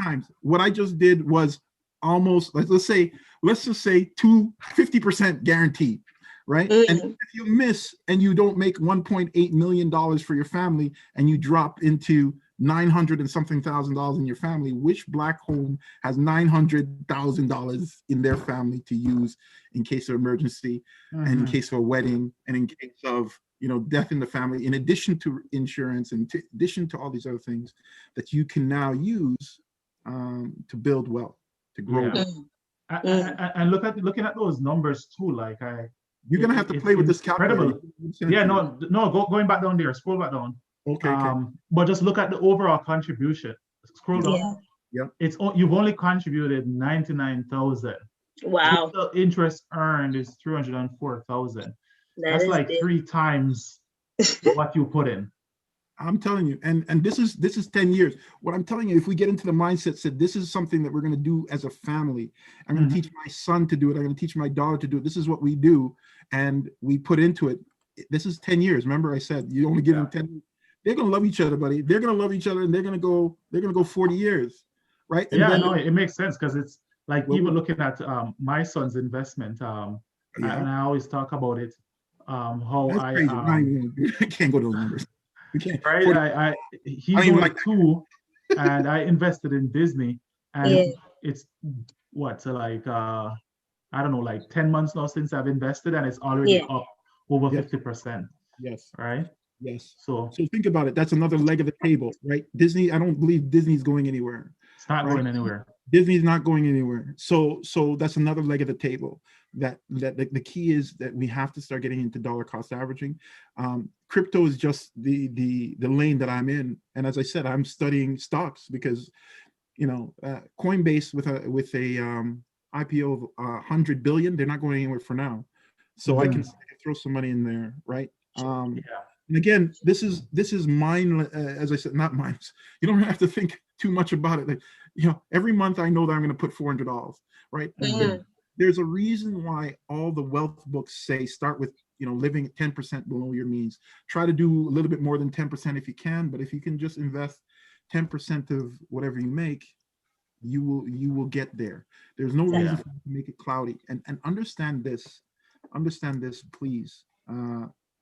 times? What I just did was almost, let's just say 50% guaranteed, right? And if you miss and you don't make $1.8 million for your family and you drop into $900 and something thousand in your family, which black home has $900,000 in their family to use in case of emergency and in case of a wedding and in case of death in the family, in addition to insurance and in addition to all these other things that you can now use to build wealth, to grow wealth. And looking at those numbers too, you're gonna have to play with this calculator. Yeah, going back down there, scroll back down. Okay. But just look at the overall contribution. Scroll down. Yeah. You've only contributed 99,000. Wow. The interest earned is 304,000. That's like big. 3 times what you put in. I'm telling you, and this is 10 years. What I'm telling you, if we get into the mindset, said this is something that we're going to do as a family. I'm going to teach my son to do it. I'm going to teach my daughter to do it. This is what we do, and we put into it. This is 10 years. Remember, I said you only give them 10. They're going to love each other, buddy. They're going to love each other, and they're going to go 40 years, right? And it makes sense because it's like even looking at my son's investment. And I always talk about it. How I can't go to those numbers. Right, he's only like 2, and I invested in Disney, and it's I don't know, like 10 months now since I've invested, and it's already up over 50%. Yes. Right. Yes. So think about it. That's another leg of the table, right? Disney. I don't believe Disney's going anywhere. It's not going anywhere. Disney's not going anywhere. So that's another leg of the table. That the key is that we have to start getting into dollar cost averaging. Crypto is just the lane that I'm in, and as I said, I'm studying stocks because Coinbase with a IPO of 100 billion, they're not going anywhere for now. So I can throw some money in there, right? And again, this is mine. As I said, not mine. You don't have to think too much about it. Like, every month I know that I'm going to put $400, right? There's a reason why all the wealth books say start with living 10% below your means. Try to do a little bit more than 10% if you can, but if you can just invest 10% of whatever you make, you will get there. There's no reason for you to make it cloudy. And understand this, please.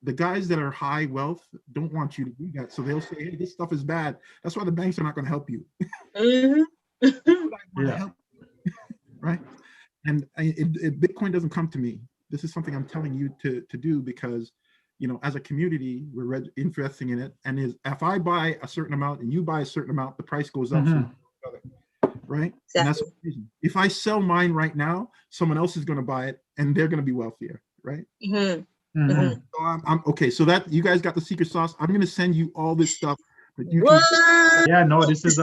The guys that are high wealth don't want you to do that. So they'll say, hey, this stuff is bad. That's why the banks are not going to help you. Help, right? And Bitcoin doesn't come to me. This is something I'm telling you to do because, as a community, we're investing in it. And if I buy a certain amount and you buy a certain amount, the price goes up. Right? Exactly. And that's the reason. If I sell mine right now, someone else is going to buy it and they're going to be wealthier, right? So I'm okay. So that you guys got the secret sauce. I'm going to send you all this stuff. That you can, yeah, no, this is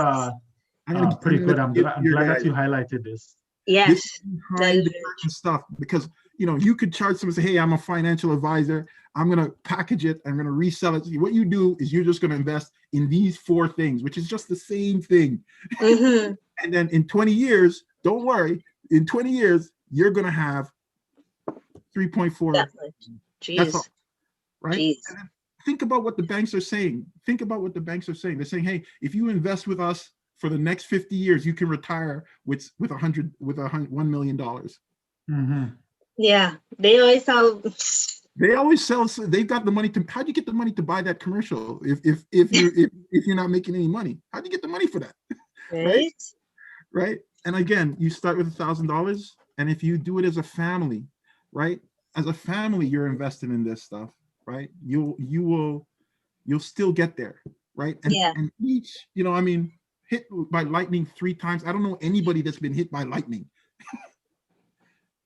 pretty good. I'm glad that you highlighted this. Yes. This behind the stuff, because you could charge someone and say, hey, I'm a financial advisor. I'm going to package it. I'm going to resell it. What you do is you're just going to invest in these 4 things, which is just the same thing. And then in 20 years, don't worry, in 20 years, you're going to have 3.4. That's all, right? Think about what the banks are saying. They're saying, hey, if you invest with us for the next 50 years, you can retire with $1 million. Yeah, they always sell. They've got the money to. How do you get the money to buy that commercial if you're not making any money? How do you get the money for that? Right. And again, you start with $1,000, and if you do it as a family, right? As a family, you're invested in this stuff, right? You'll still get there, right? And each, hit by lightning 3 times. I don't know anybody that's been hit by lightning.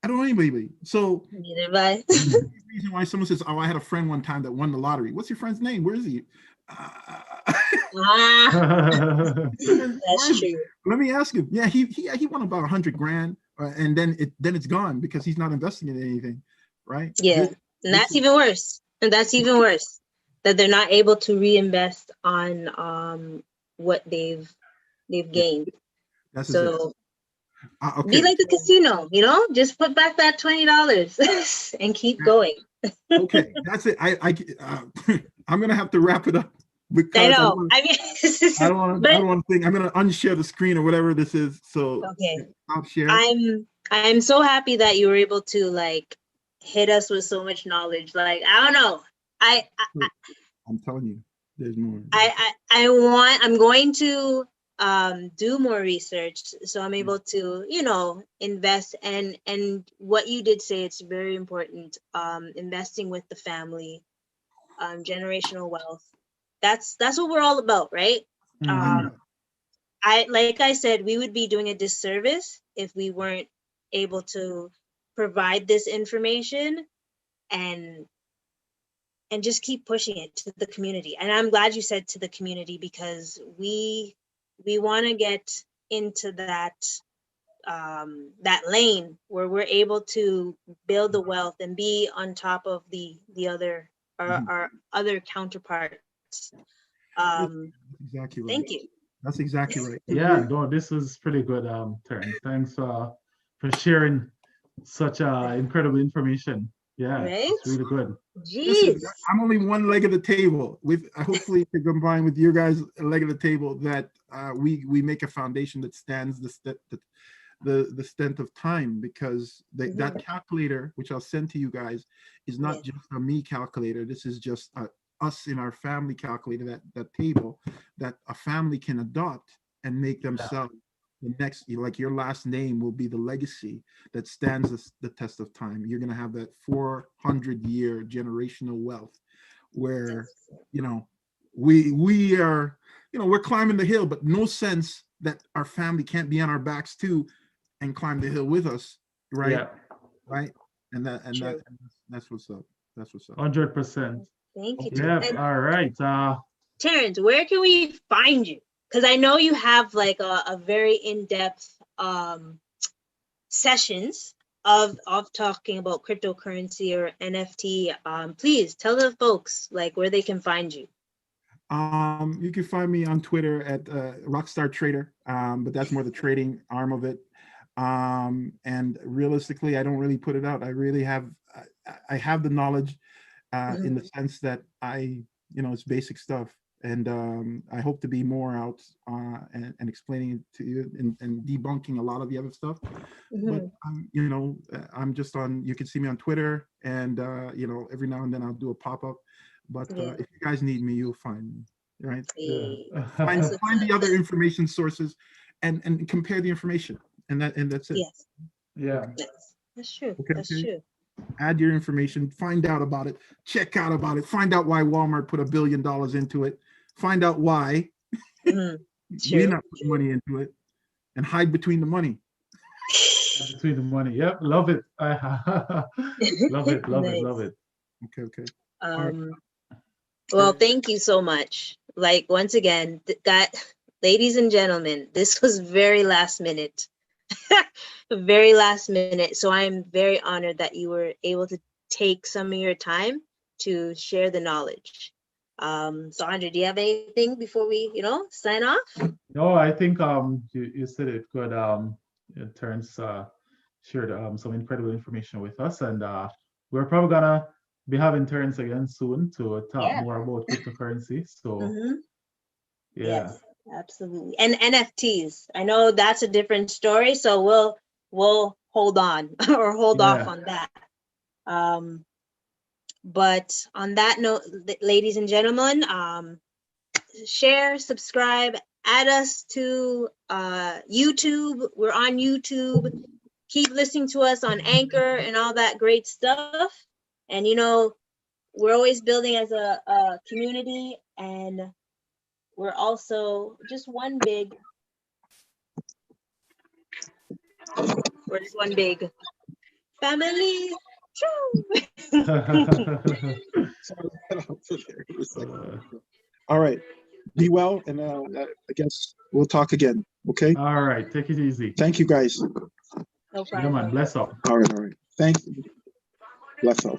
I don't know anybody. So neither have the reason why someone says, "Oh, I had a friend one time that won the lottery." What's your friend's name? Where is he? That's true. Let me ask him. Yeah, he won about $100,000, and then it's gone because he's not investing in anything, right? Yeah, and that's even worse. And that's even worse that they're not able to reinvest on what they've gained. So be like the casino, just put back that $20 and keep going. Okay, that's it. I'm gonna have to wrap it up because I know. I don't want to think. I'm gonna unshare the screen or whatever this is. So okay, I'll share. I'm so happy that you were able to hit us with so much knowledge. I don't know. I'm telling you, there's more. I'm going to do more research so I'm able to invest and what you did say, it's very important, investing with the family, generational wealth, that's what we're all about, right? Like I said, we would be doing a disservice if we weren't able to provide this information and just keep pushing it to the community. And I'm glad you said to the community, because we want to get into that lane where we're able to build the wealth and be on top of the other our other counterparts. Exactly right. Thank you. That's exactly right. Yeah, no, this is pretty good, Terrance. Thanks for sharing such incredible information. Yeah, it's really good. Jeez. I'm only one leg of the table. With hopefully to combine with your guys' leg of the table, that we make a foundation that stands the stent of time, because that calculator, which I'll send to you guys, is not just a me calculator. This is just us in our family calculator, that table that a family can adopt and make themselves the next, like your last name will be the legacy that stands the test of time. You're going to have that 400-year generational wealth where, we are, we're climbing the hill, but no sense that our family can't be on our backs too and climb the hill with us. Right. Yeah. Right. And that's what's up. That's what's up. 100%. Thank you. Yeah. All right. Terrance, where can we find you? because I know you have like a very in-depth sessions of talking about cryptocurrency or NFT. Please tell the folks like where they can find you. You can find me on Twitter at Rockstar Trader, but that's more the trading arm of it. And realistically, I don't really put it out. I really have, I have the knowledge in the sense that it's basic stuff. And I hope to be more out and explaining it to you and debunking a lot of the other stuff. But I'm just on. You can see me on Twitter, and every now and then I'll do a pop up. But if you guys need me, you'll find me. Right? Yeah. Find the other information sources, and compare the information, and that's it. Yes. Yeah. That's true. Okay, That's okay. true. Add your information, find out about it, check out about it, find out why Walmart put $1 billion into it, find out why we're not putting money into it, and hide between the money. Between the money. Yep, love it. Love it, love Nice. it, love it. Okay. Well, thank you so much. Like once again, that ladies and gentlemen, this was very last minute. Very last minute. So I'm very honored that you were able to take some of your time to share the knowledge. So Andre, do you have anything before we, sign off? No, I think you said it good. Terrance shared some incredible information with us, and we're probably gonna be having Terrance again soon to talk more about cryptocurrency. So yeah. Yes, absolutely. And NFTs. I know that's a different story, so we'll hold on or hold off on that. But on that note, ladies and gentlemen, share, subscribe, add us to YouTube. We're on YouTube. Keep listening to us on Anchor and all that great stuff. And we're always building as a community, and we're also just one big family. All right. Be well, and I guess we'll talk again. Okay. All right. Take it easy. Thank you, guys. No problem. Yeah, man. Bless up. All right. Thank you. Bless up.